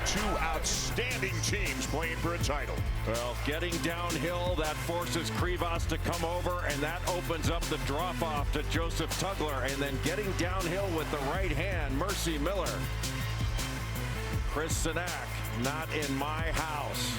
Two outstanding teams playing for a title. Well, getting downhill, that forces Krivas to come over, and that opens up the drop-off to Joseph Tugler. And then getting downhill with the right hand, Mercy Miller. Chris Sinak, not in my house.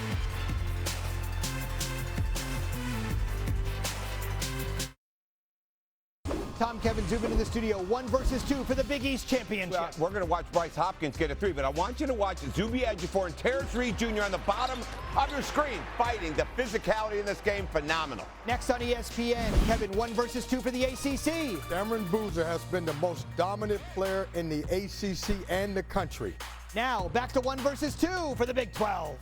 Tom, Kevin Zubin in the studio. 1 versus 2 for the Big East Championship. Well, we're going to watch Bryce Hopkins get a 3, but I want you to watch Zuby Ejiofor and Terrence Reed Jr. on the bottom of your screen fighting. The physicality in this game, phenomenal. Next on ESPN, Kevin, 1 versus 2 for the ACC. Cameron Boozer has been the most dominant player in the ACC and the country. Now, back to 1 versus 2 for the Big 12.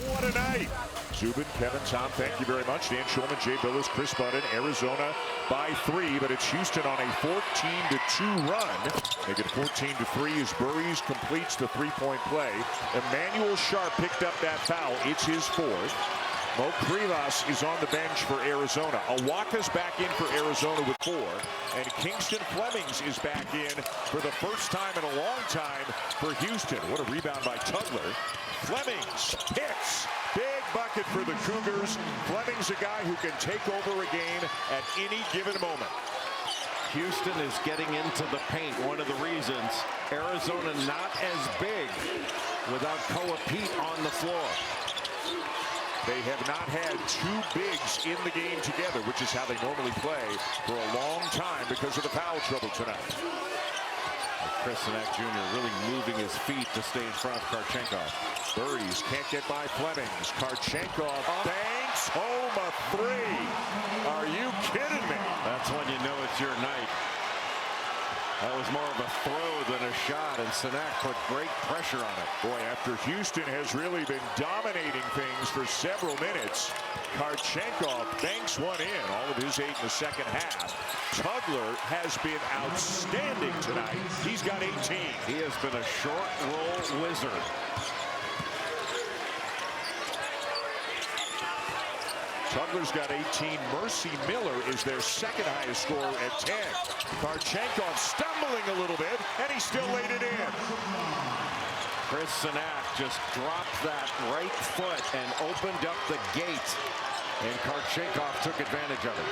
What a night. Zubin, Kevin, Tom, thank you very much. Dan Schulman, Jay Billis, Chris Budden, Arizona by 3, but it's Houston on a 14-2 run. Make it 14-3 as Burries completes the three-point play. Emmanuel Sharp picked up that foul. It's his 4th. Mo Krivas is on the bench for Arizona. Awaka's back in for Arizona with 4. And Kingston Flemings is back in for the first time in a long time for Houston. What a rebound by Tugler. Flemings hits. Big bucket for the Cougars. Flemings a guy who can take over a game at any given moment. Houston is getting into the paint. One of the reasons Arizona not as big without Koa Pete on the floor. They have not had 2 bigs in the game together, which is how they normally play for a long time because of the foul trouble tonight. Chris Sinak Jr. really moving his feet to stay in front of Karchenkov. Burries can't get by Flemings. Karchenkov banks home a 3. Are you kidding me? That's when you know it's your night. That was more of a throw than a shot, and Sinak put great pressure on it. Boy, after Houston has really been dominating things for several minutes, Karchenkov banks one in, all of his 8 in the second half. Tugler has been outstanding tonight. He's got 18. He has been a short roll wizard. Tugler's got 18. Mercy Miller is their second highest scorer at 10. Karchenkov stumbling a little bit, and he still laid it in. Chris Sinak just dropped that right foot and opened up the gate, and Karchenkov took advantage of it.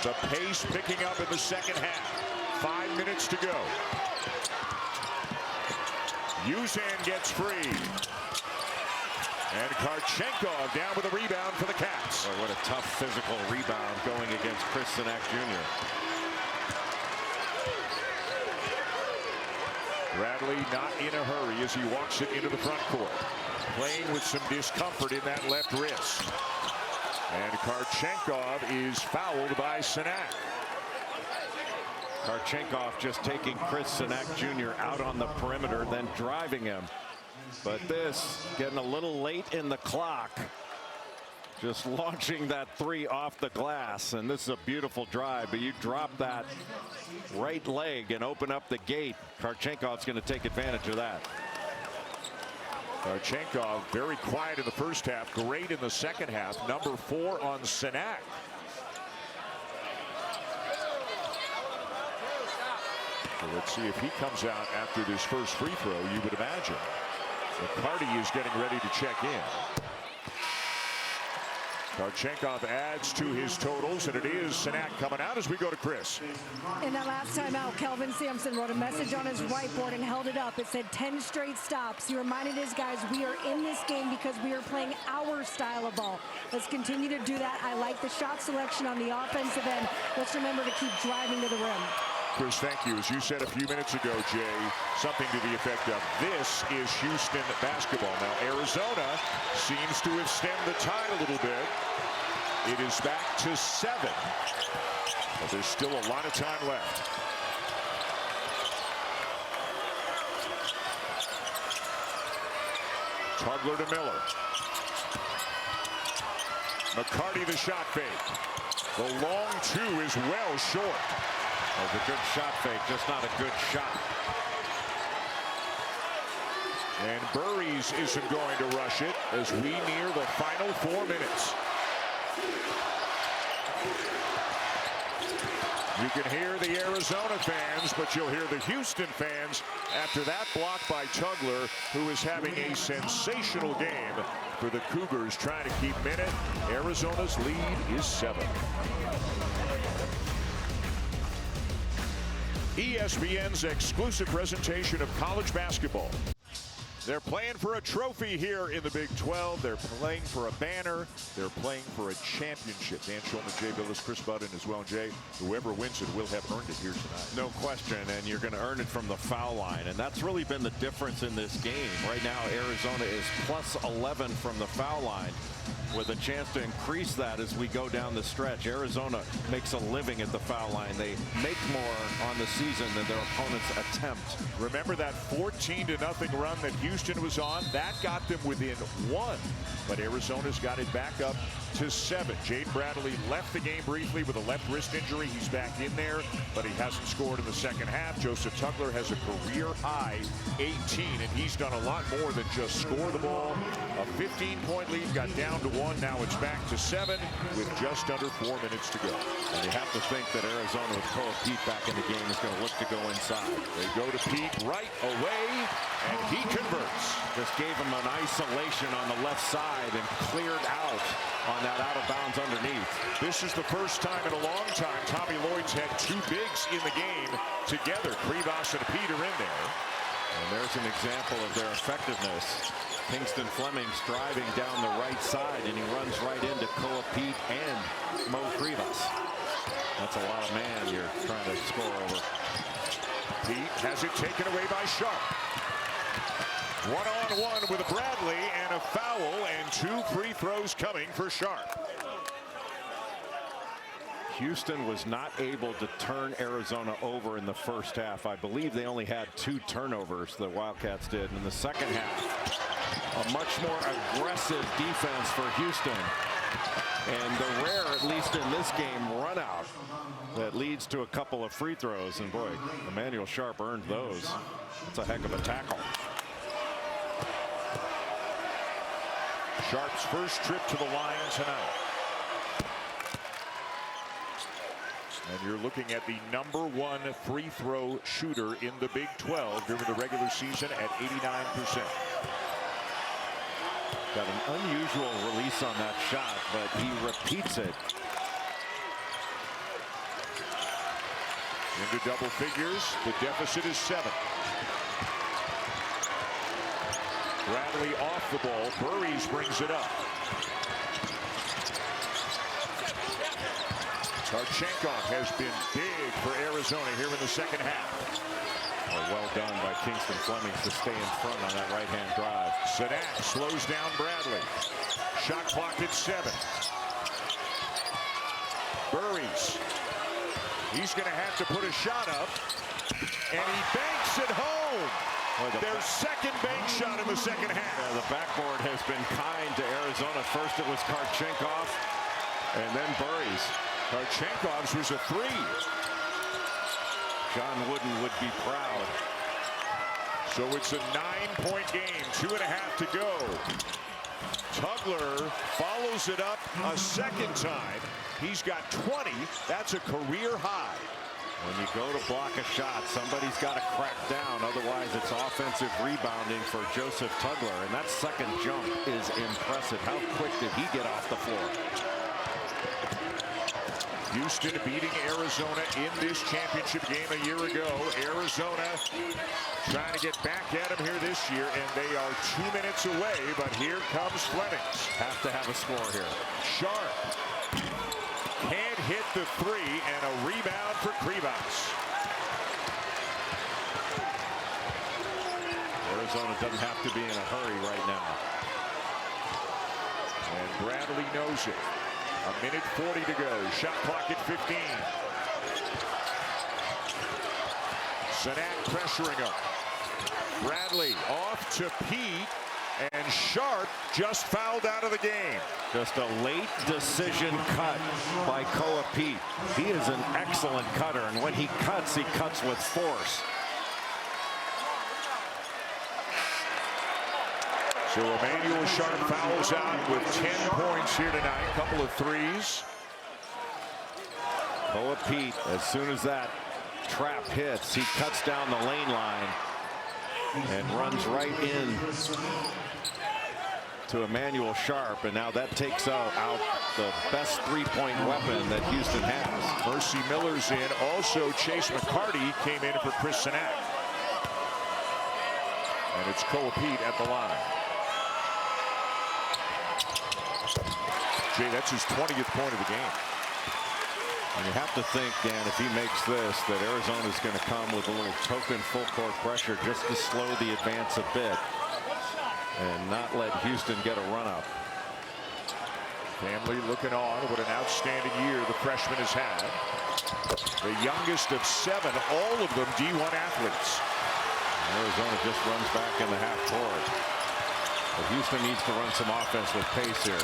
The pace picking up in the second half. 5 minutes to go. Uzan gets free. And Karchenkov down with a rebound for the Cats. Oh, what a tough physical rebound going against Chris Sinak Jr. Bradley not in a hurry as he walks it into the front court. Playing with some discomfort in that left wrist. And Karchenkov is fouled by Sinak. Karchenkov just taking Chris Sinak Jr. out on the perimeter, then driving him. But this getting a little late in the clock. Just launching that 3 off the glass, and this is a beautiful drive, but you drop that right leg and open up the gate. Karchenkov's going to take advantage of that. Karchenkov very quiet in the first half, great in the second half. Number 4 on Sinak. So let's see if he comes out after this first free throw. You would imagine McCarty is getting ready to check in. Karchenkov adds to his totals, and it is Sinak coming out as we go to Chris. In that last time out, Kelvin Sampson wrote a message on his whiteboard and held it up. It said 10 straight stops. He reminded his guys, we are in this game because we are playing our style of ball. Let's continue to do that. I like the shot selection on the offensive end. Let's remember to keep driving to the rim. Chris, thank you. As you said a few minutes ago, Jay, something to the effect of this is Houston basketball. Now, Arizona seems to have stemmed the tide a little bit. It is back to 7. But there's still a lot of time left. Tugler to Miller. McCarty the shot fake. The long 2 is well short. That was a good shot fake, just not a good shot. And Burries isn't going to rush it as we near the final 4 minutes. You can hear the Arizona fans, but you'll hear the Houston fans after that block by Tugler, who is having a sensational game for the Cougars, trying to keep in it. Arizona's lead is 7. ESPN's exclusive presentation of college basketball. They're playing for a trophy here in the Big 12. They're playing for a banner. They're playing for a championship. Dan Schulman, Jay Billis, Chris Budden as well. Jay, whoever wins it will have earned it here tonight. No question, and you're going to earn it from the foul line. And that's really been the difference in this game. Right now, Arizona is plus 11 from the foul line, with a chance to increase that as we go down the stretch. Arizona makes a living at the foul line. They make more on the season than their opponents attempt. Remember that 14-0 run that Houston was on? That got them within 1. But Arizona's got it back up to 7. Jaden Bradley left the game briefly with a left wrist injury. He's back in there, but he hasn't scored in the second half. Joseph Tugler has a career-high 18, and he's done a lot more than just score the ball. A 15-point lead got down to 1. Now it's back to 7 with just under 4 minutes to go. And you have to think that Arizona, with Cole Pete back in the game, is going to look to go inside. They go to Pete right away, and he converts. Just gave him an isolation on the left side and cleared out on that out of bounds underneath. This is the first time in a long time Tommy Lloyd's had 2 bigs in the game together. Krivas and Pete are in there. And there's an example of their effectiveness. Kingston Fleming's driving down the right side, and he runs right into Koa Pete and Mo Krivas. That's a lot of man you're trying to score over. Pete has it taken away by Sharp. 1-on-1 with Bradley, and a foul, and 2 free throws coming for Sharp. Houston was not able to turn Arizona over in the first half. I believe they only had 2 turnovers, the Wildcats did. In the second half, a much more aggressive defense for Houston. And the rare, at least in this game, run out that leads to a couple of free throws. And boy, Emmanuel Sharp earned those. It's a heck of a tackle. Sharp's first trip to the line tonight. And you're looking at the #1 free throw shooter in the Big 12 during the regular season at 89%. Got an unusual release on that shot, but he repeats it. Into double figures. The deficit is 7. Bradley off the ball. Burries brings it up. Tarchenkov has been big for Arizona here in the second half. Well done by Kingston Fleming to stay in front on that right-hand drive. Sadak slows down Bradley. Shot clock at 7. Burries. He's going to have to put a shot up. And he banks it home. Their second bank shot in the second half. Yeah, the backboard has been kind to Arizona. First it was Tarchenkov, and then Burries. Tarchenkov's was a 3. John Wooden would be proud. So it's a 9-point game, 2.5 to go. Tugler follows it up a second time. He's got 20. That's a career high. When you go to block a shot, somebody's got to crack down. Otherwise, it's offensive rebounding for Joseph Tugler. And that second jump is impressive. How quick did he get off the floor? Houston beating Arizona in this championship game a year ago. Arizona trying to get back at them here this year, and they are 2 minutes away, but here comes Flemings. Have to have a score here. Sharp can't hit the 3, and a rebound for Krivas. Arizona doesn't have to be in a hurry right now. And Bradley knows it. 1:40 to go. Shot clock at 15. Sadak pressuring him. Bradley off to Pete, and Sharp just fouled out of the game. Just a late decision cut by Koa Pete. He is an excellent cutter, and when he cuts with force. So Emmanuel Sharp fouls out with 10 points here tonight. Couple of threes. Koa Pete, as soon as that trap hits, he cuts down the lane line and runs right in to Emmanuel Sharp, and now that takes out the best three-point weapon that Houston has. Mercy Miller's in. Also, Chase McCarty came in for Chris Sinak. And it's Koa Pete at the line. Jay, that's his 20th point of the game. And you have to think, Dan, if he makes this, that Arizona's going to come with a little token full court pressure just to slow the advance a bit and not let Houston get a run up. Family looking on. What an outstanding year the freshman has had. The youngest of 7, all of them D1 athletes. Arizona just runs back in the half court. But Houston needs to run some offense with pace here.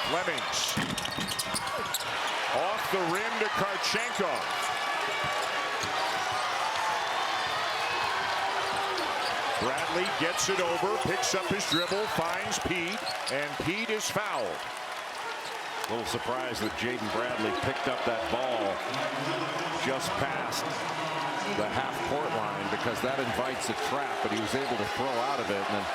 Flemings. Off the rim to Karchenkov. Bradley gets it over, picks up his dribble, finds Pete, and Pete is fouled. A little surprised that Jaden Bradley picked up that ball just past the half-court line, because that invites a trap, but he was able to throw out of it, and then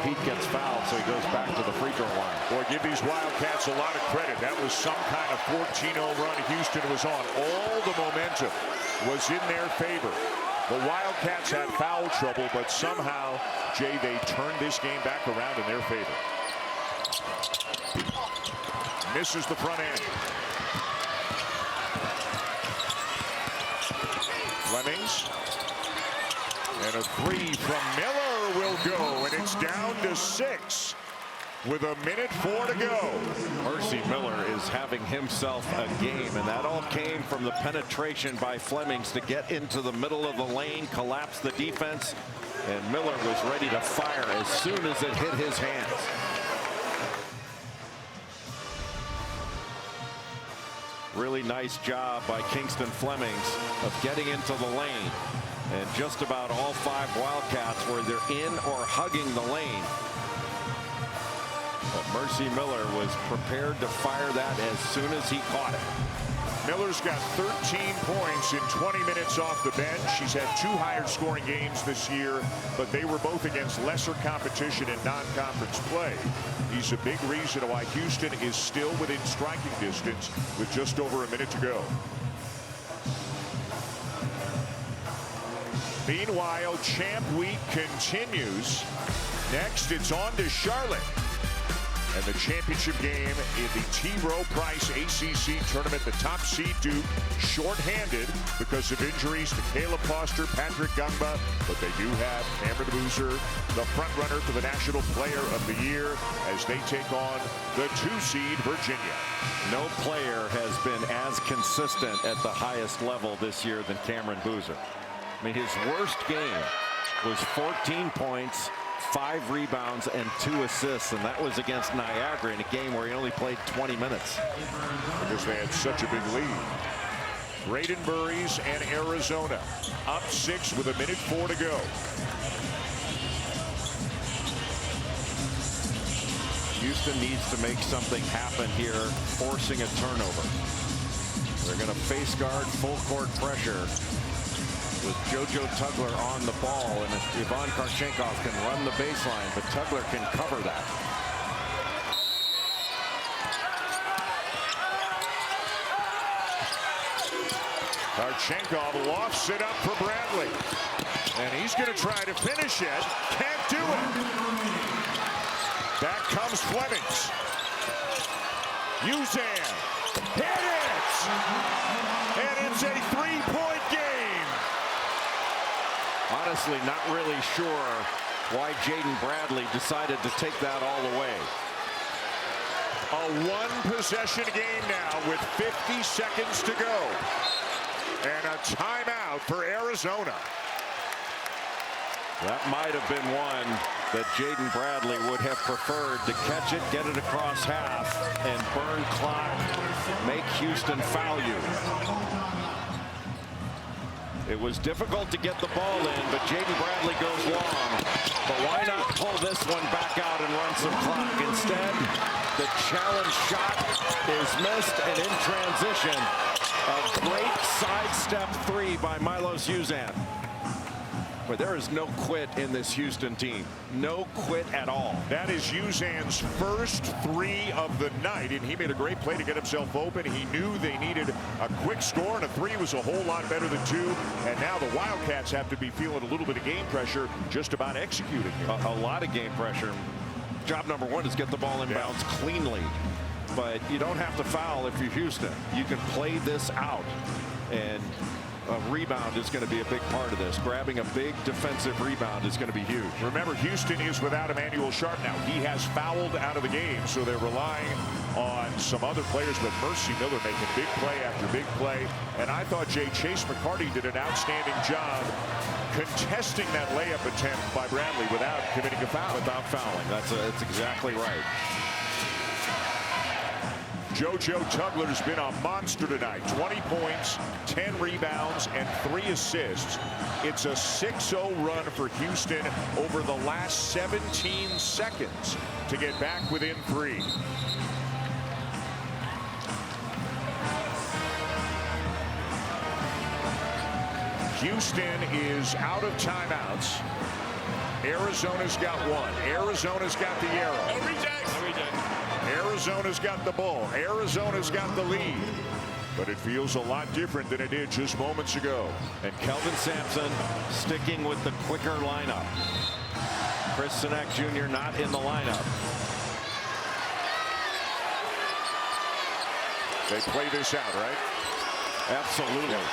Pete gets fouled, so he goes back to the free throw line. Boy, give these Wildcats a lot of credit. That was some kind of 14-0 run Houston was on. All the momentum was in their favor. The Wildcats had foul trouble, but somehow, Jay, they turned this game back around in their favor. Misses the front end. Flemings. And a three from Miller will go, and it's down to 6 with 1:04 to go. Mercy Miller is having himself a game, and that all came from the penetration by Flemings to get into the middle of the lane, collapse the defense, and Miller was ready to fire as soon as it hit his hands. Really nice job by Kingston Flemings of getting into the lane. And just about all 5 Wildcats were either in or hugging the lane. But Mercy Miller was prepared to fire that as soon as he caught it. Miller's got 13 points in 20 minutes off the bench. She's had 2 higher scoring games this year, but they were both against lesser competition in non-conference play. He's a big reason why Houston is still within striking distance with just over a minute to go. Meanwhile, Champ Week continues. Next, it's on to Charlotte. And the championship game in the T. Rowe Price ACC tournament. The top seed Duke shorthanded because of injuries to Caleb Foster, Patrick Gumba, but they do have Cameron Boozer, the front runner for the National Player of the Year, as they take on the 2 seed Virginia. No player has been as consistent at the highest level this year than Cameron Boozer. I mean, his worst game was 14 points, 5 rebounds, and 2 assists, and that was against Niagara in a game where he only played 20 minutes. Because they had such a big lead. Braden Burries and Arizona up 6 with 1:04 to go. Houston needs to make something happen here, forcing a turnover. They're going to face guard full court pressure with JoJo Tugler on the ball, and if Ivan Karchenkov can run the baseline, but Tugler can cover that. Karchenkov lofts it up for Bradley, and he's going to try to finish it. Can't do it. Back comes Flemings. Uzan hit it, and it's a 3-point game. Honestly, not really sure why Jaden Bradley decided to take that all the way. A 1-possession game now with 50 seconds to go. And a timeout for Arizona. That might have been one that Jaden Bradley would have preferred to catch it, get it across half, and burn clock, make Houston foul you. It was difficult to get the ball in, but Jaden Bradley goes long. But why not pull this one back out and run some clock? Instead, the challenge shot is missed, and in transition, a great sidestep three by Milos Uzan. But there is no quit in this Houston team. No quit at all. That is Uzan's first three of the night, and he made a great play to get himself open. He knew they needed a quick score, and a three was a whole lot better than two. And now the Wildcats have to be feeling a little bit of game pressure just about executing it. A lot of game pressure. Job number one is get the ball in bounds cleanly. But you don't have to foul if you're Houston. You can play this out. And a rebound is going to be a big part of this. Grabbing a big defensive rebound is going to be huge. Remember, Houston is without Emmanuel Sharp now. He has fouled out of the game, so they're relying on some other players, but Mercy Miller making big play after big play. And I thought Chase McCarty did an outstanding job contesting that layup attempt by Bradley without committing a foul. Without fouling. That's exactly right. JoJo Tugler's been a monster tonight. 20 points, 10 rebounds, and 3 assists. It's a 6-0 run for Houston over the last 17 seconds to get back within 3. Houston is out of timeouts. Arizona's got one. Arizona's got the arrow. Arizona's got the ball. Arizona's got the lead. But it feels a lot different than it did just moments ago. And Kelvin Sampson sticking with the quicker lineup. Chris Sinek Jr. not in the lineup. They play this out, right? Absolutely. Yeah.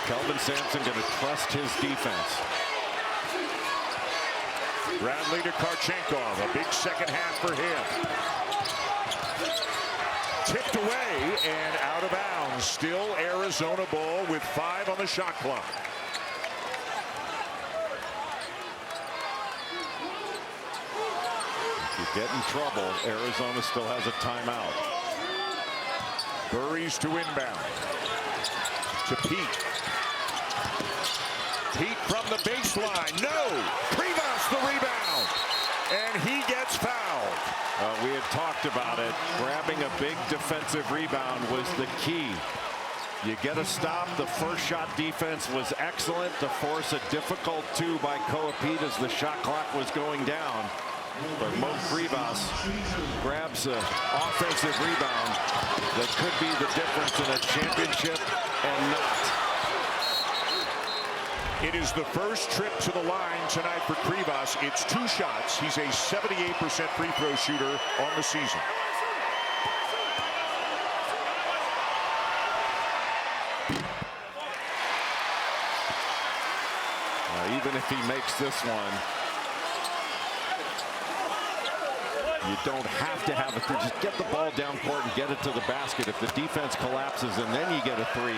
Kelvin Sampson going to trust his defense. Bradley to Karchenkov, a big second half for him. Tipped away and out of bounds. Still Arizona ball with 5 on the shot clock. If you get in trouble, Arizona still has a timeout. Burries to inbound. To Pete. Pete from the baseline. No! Privas the rebound. And he gets fouled. We had talked about it. Grabbing a big defensive rebound was the key. You get a stop. The first shot defense was excellent to force a difficult 2 by Koa Pete as the shot clock was going down. But Mo Privas grabs an offensive rebound that could be the difference in a championship and not. It is the first trip to the line tonight for Privas. It's 2 shots. He's a 78% free throw shooter on the season. Even if he makes this one, you don't have to have it. Just get the ball down court and get it to the basket. If the defense collapses and then you get a 3,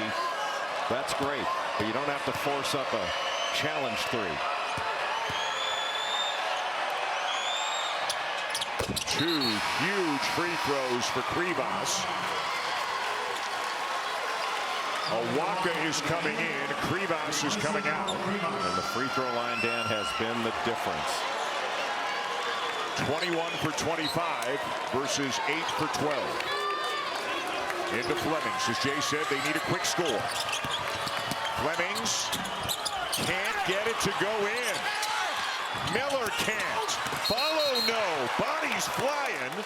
that's great. But you don't have to force up a challenge 3. 2 huge free throws for Privas. Awaka is coming in. Privas is coming out. And the free throw line, Dan, has been the difference. 21 for 25 versus 8 for 12. Into Flemings. As Jay said, they need a quick score. Flemings can't get it to go in. Miller can't. Follow no. Bodies flying.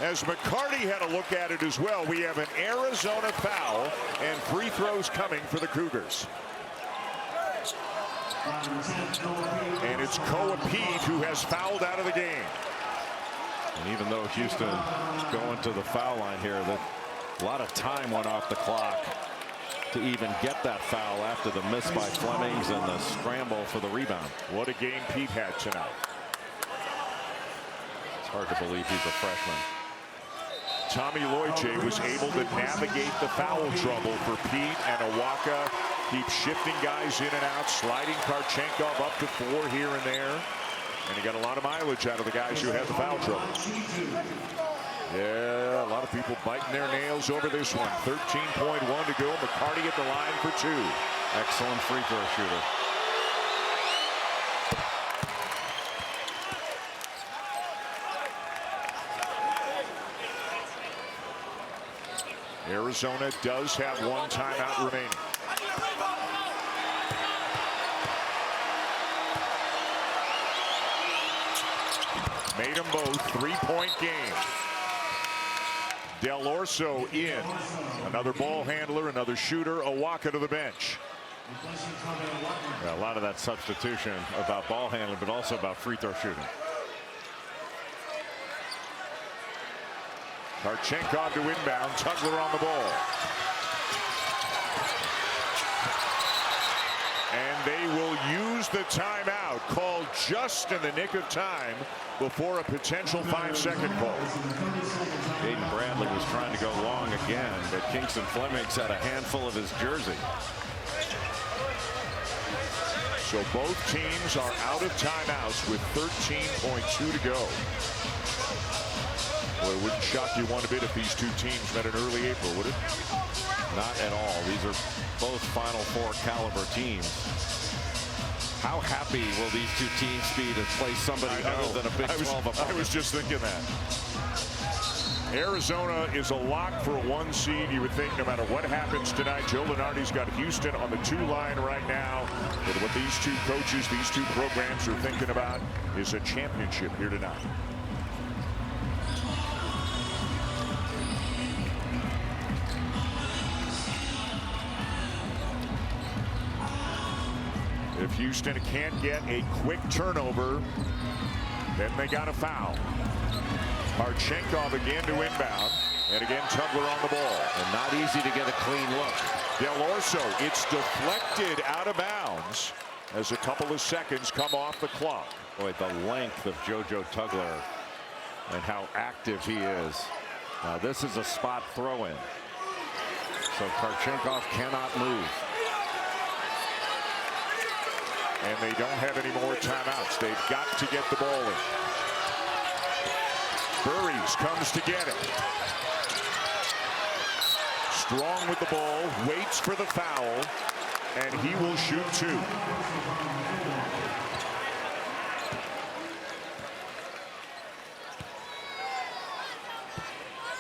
As McCarty had a look at it as well. We have an Arizona foul and free throws coming for the Cougars. And it's Koa Pete who has fouled out of the game. And even though Houston going to the foul line here, a lot of time went off the clock to even get that foul after the miss by Flemings and the scramble for the rebound. What a game Pete had tonight. It's hard to believe he's a freshman. Tommy Loiche was able to navigate the foul trouble for Pete, and Awaka keeps shifting guys in and out, sliding Karchenkov up to 4 here and there. And he got a lot of mileage out of the guys who had the foul trouble. Yeah, a lot of people biting their nails over this one. 13.1 to go. McCarty at the line for 2. Excellent free throw shooter. Arizona does have one timeout remaining. Made them both. 3-point game. Del Orso in. Another ball handler, another shooter. Awaka to the bench. Yeah, a lot of that substitution about ball handling, but also about free throw shooting. Karchenkov to inbound. Tugler on the ball. And they will use the timeout called just in the nick of time before a potential 5-second call. Jaden Bradley was trying to go long again, but Kingston Fleming's had a handful of his jersey. So both teams are out of timeouts with 13.2 to go. Boy, it wouldn't shock you one bit if these two teams met in early April, would it? Not at all. These are both Final Four caliber teams. How happy will these two teams be to play somebody other than a Big 12 opponent? I was just thinking that. Arizona is a lock for a 1 seed. You would think no matter what happens tonight, Joe Lunardi's got Houston on the 2 line right now. But what these two coaches, these two programs are thinking about is a championship here tonight. If Houston can't get a quick turnover, then they got a foul. Karchenkov again to inbound, and again Tugler on the ball. And not easy to get a clean look. Del Orso, it's deflected out of bounds as a couple of seconds come off the clock. Boy, the length of JoJo Tugler and how active he is. Now this is a spot throw-in. So Karchenkov cannot move. And they don't have any more timeouts. They've got to get the ball in. Burries comes to get it. Strong with the ball, waits for the foul, and he will shoot 2.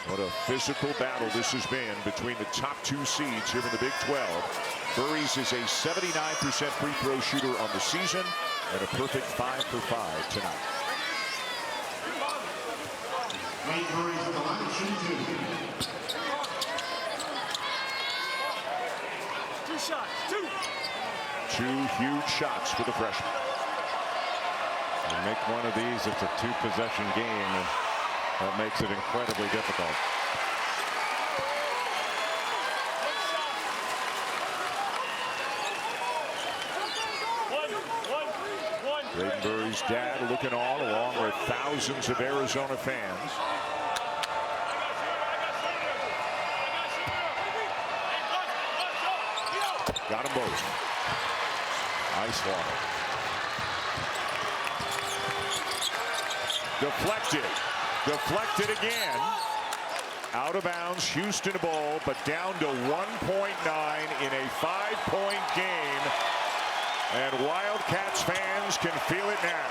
What a physical battle this has been between the top 2 seeds here in the Big 12. Burries is a 79% free throw shooter on the season and a perfect 5 for 5 tonight. Two shots. 2 huge shots for the freshman. You make one of these, it's a 2-possession game, and that makes it incredibly difficult. Braden Burry's dad looking on, along with thousands of Arizona fans. Got them both. Ice water. Deflected. Deflected again. Out of bounds. Houston ball, but down to 1.9 in a 5-point game. And Wildcats fans can feel it now.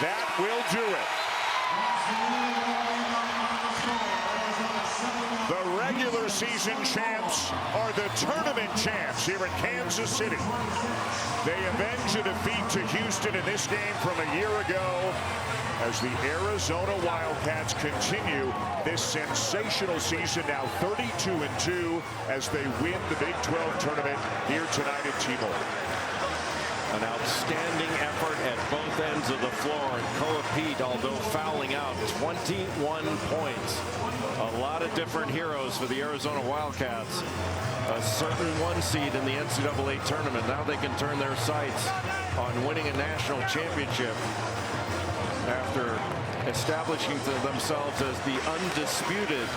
That will do it. The regular season champs are the tournament champs here in Kansas City. They avenge a defeat to Houston in this game from a year ago as the Arizona Wildcats continue this sensational season, now 32-2 as they win the Big 12 tournament here tonight at T-Mobile. An outstanding effort at both ends of the floor, and Koa Pete, although fouling out, 21 points. A lot of different heroes for the Arizona Wildcats. A certain 1 seed in the NCAA tournament. Now they can turn their sights on winning a national championship after establishing themselves as the undisputed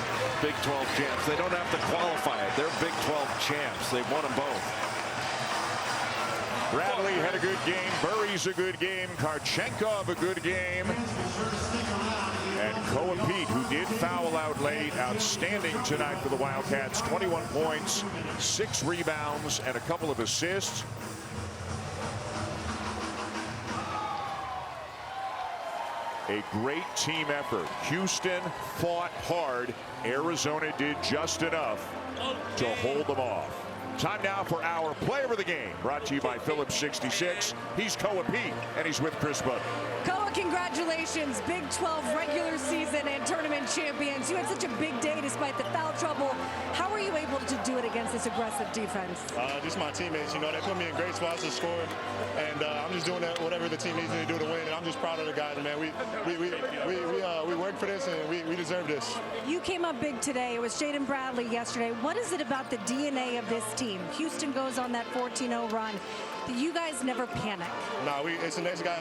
Big 12 champs. They don't have to qualify it. They're Big 12 champs. They've won them both. Bradley had a good game. Burry's a good game. Karchenkov a good game. And Koa Pete, who did foul out late, outstanding tonight for the Wildcats. 21 points, 6 rebounds, and a couple of assists. A great team effort. Houston fought hard. Arizona did just enough to hold them off. Time now for our player of the game, brought to you by Phillips 66. He's Koa Pete, and he's with Chris Butler. Koa, congratulations. Big 12 regular season and tournament champions. You had such a big day despite the foul trouble. How were you able to do it against this aggressive defense? Just my teammates, you know, they put me in great spots to score, and I'm just doing whatever the team needs me to do to win, and I'm just proud of the guys, man. We worked for this, and we deserve this. You came up big today. It was Jaden Bradley yesterday. What is it about the DNA of this team? Houston goes on that 14-0 run. You guys never panic. No, it's the next guy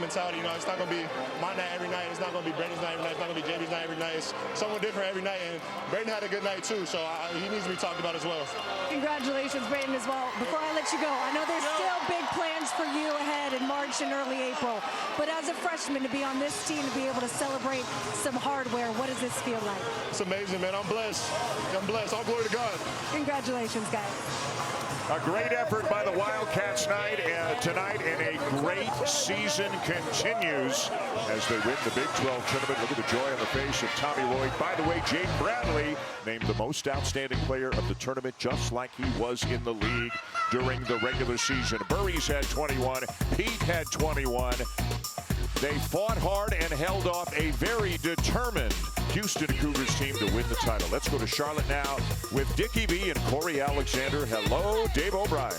mentality. You know, it's not going to be my night every night. It's not going to be Braden's night every night. It's not going to be JB's night every night. It's someone different every night. And Braden had a good night, too, so he needs to be talked about as well. Congratulations, Braden, as well. Before I let you go, I know there's still big plans for you ahead in March and early April. But as a freshman, to be on this team, to be able to celebrate some hardware, what does this feel like? It's amazing, man. I'm blessed. I'm blessed. All glory to God. Congratulations, guys. A great effort by the Wildcats tonight, and a great season continues as they win the Big 12 tournament. Look at the joy on the face of Tommy Lloyd. By the way, Jaden Bradley named the most outstanding player of the tournament, just like he was in the league during the regular season. Burries had 21. Pete had 21. They fought hard and held off a very determined Houston Cougars team to win the title. Let's go to Charlotte now with Dickie B and Corey Alexander. Hello, Dave O'Brien.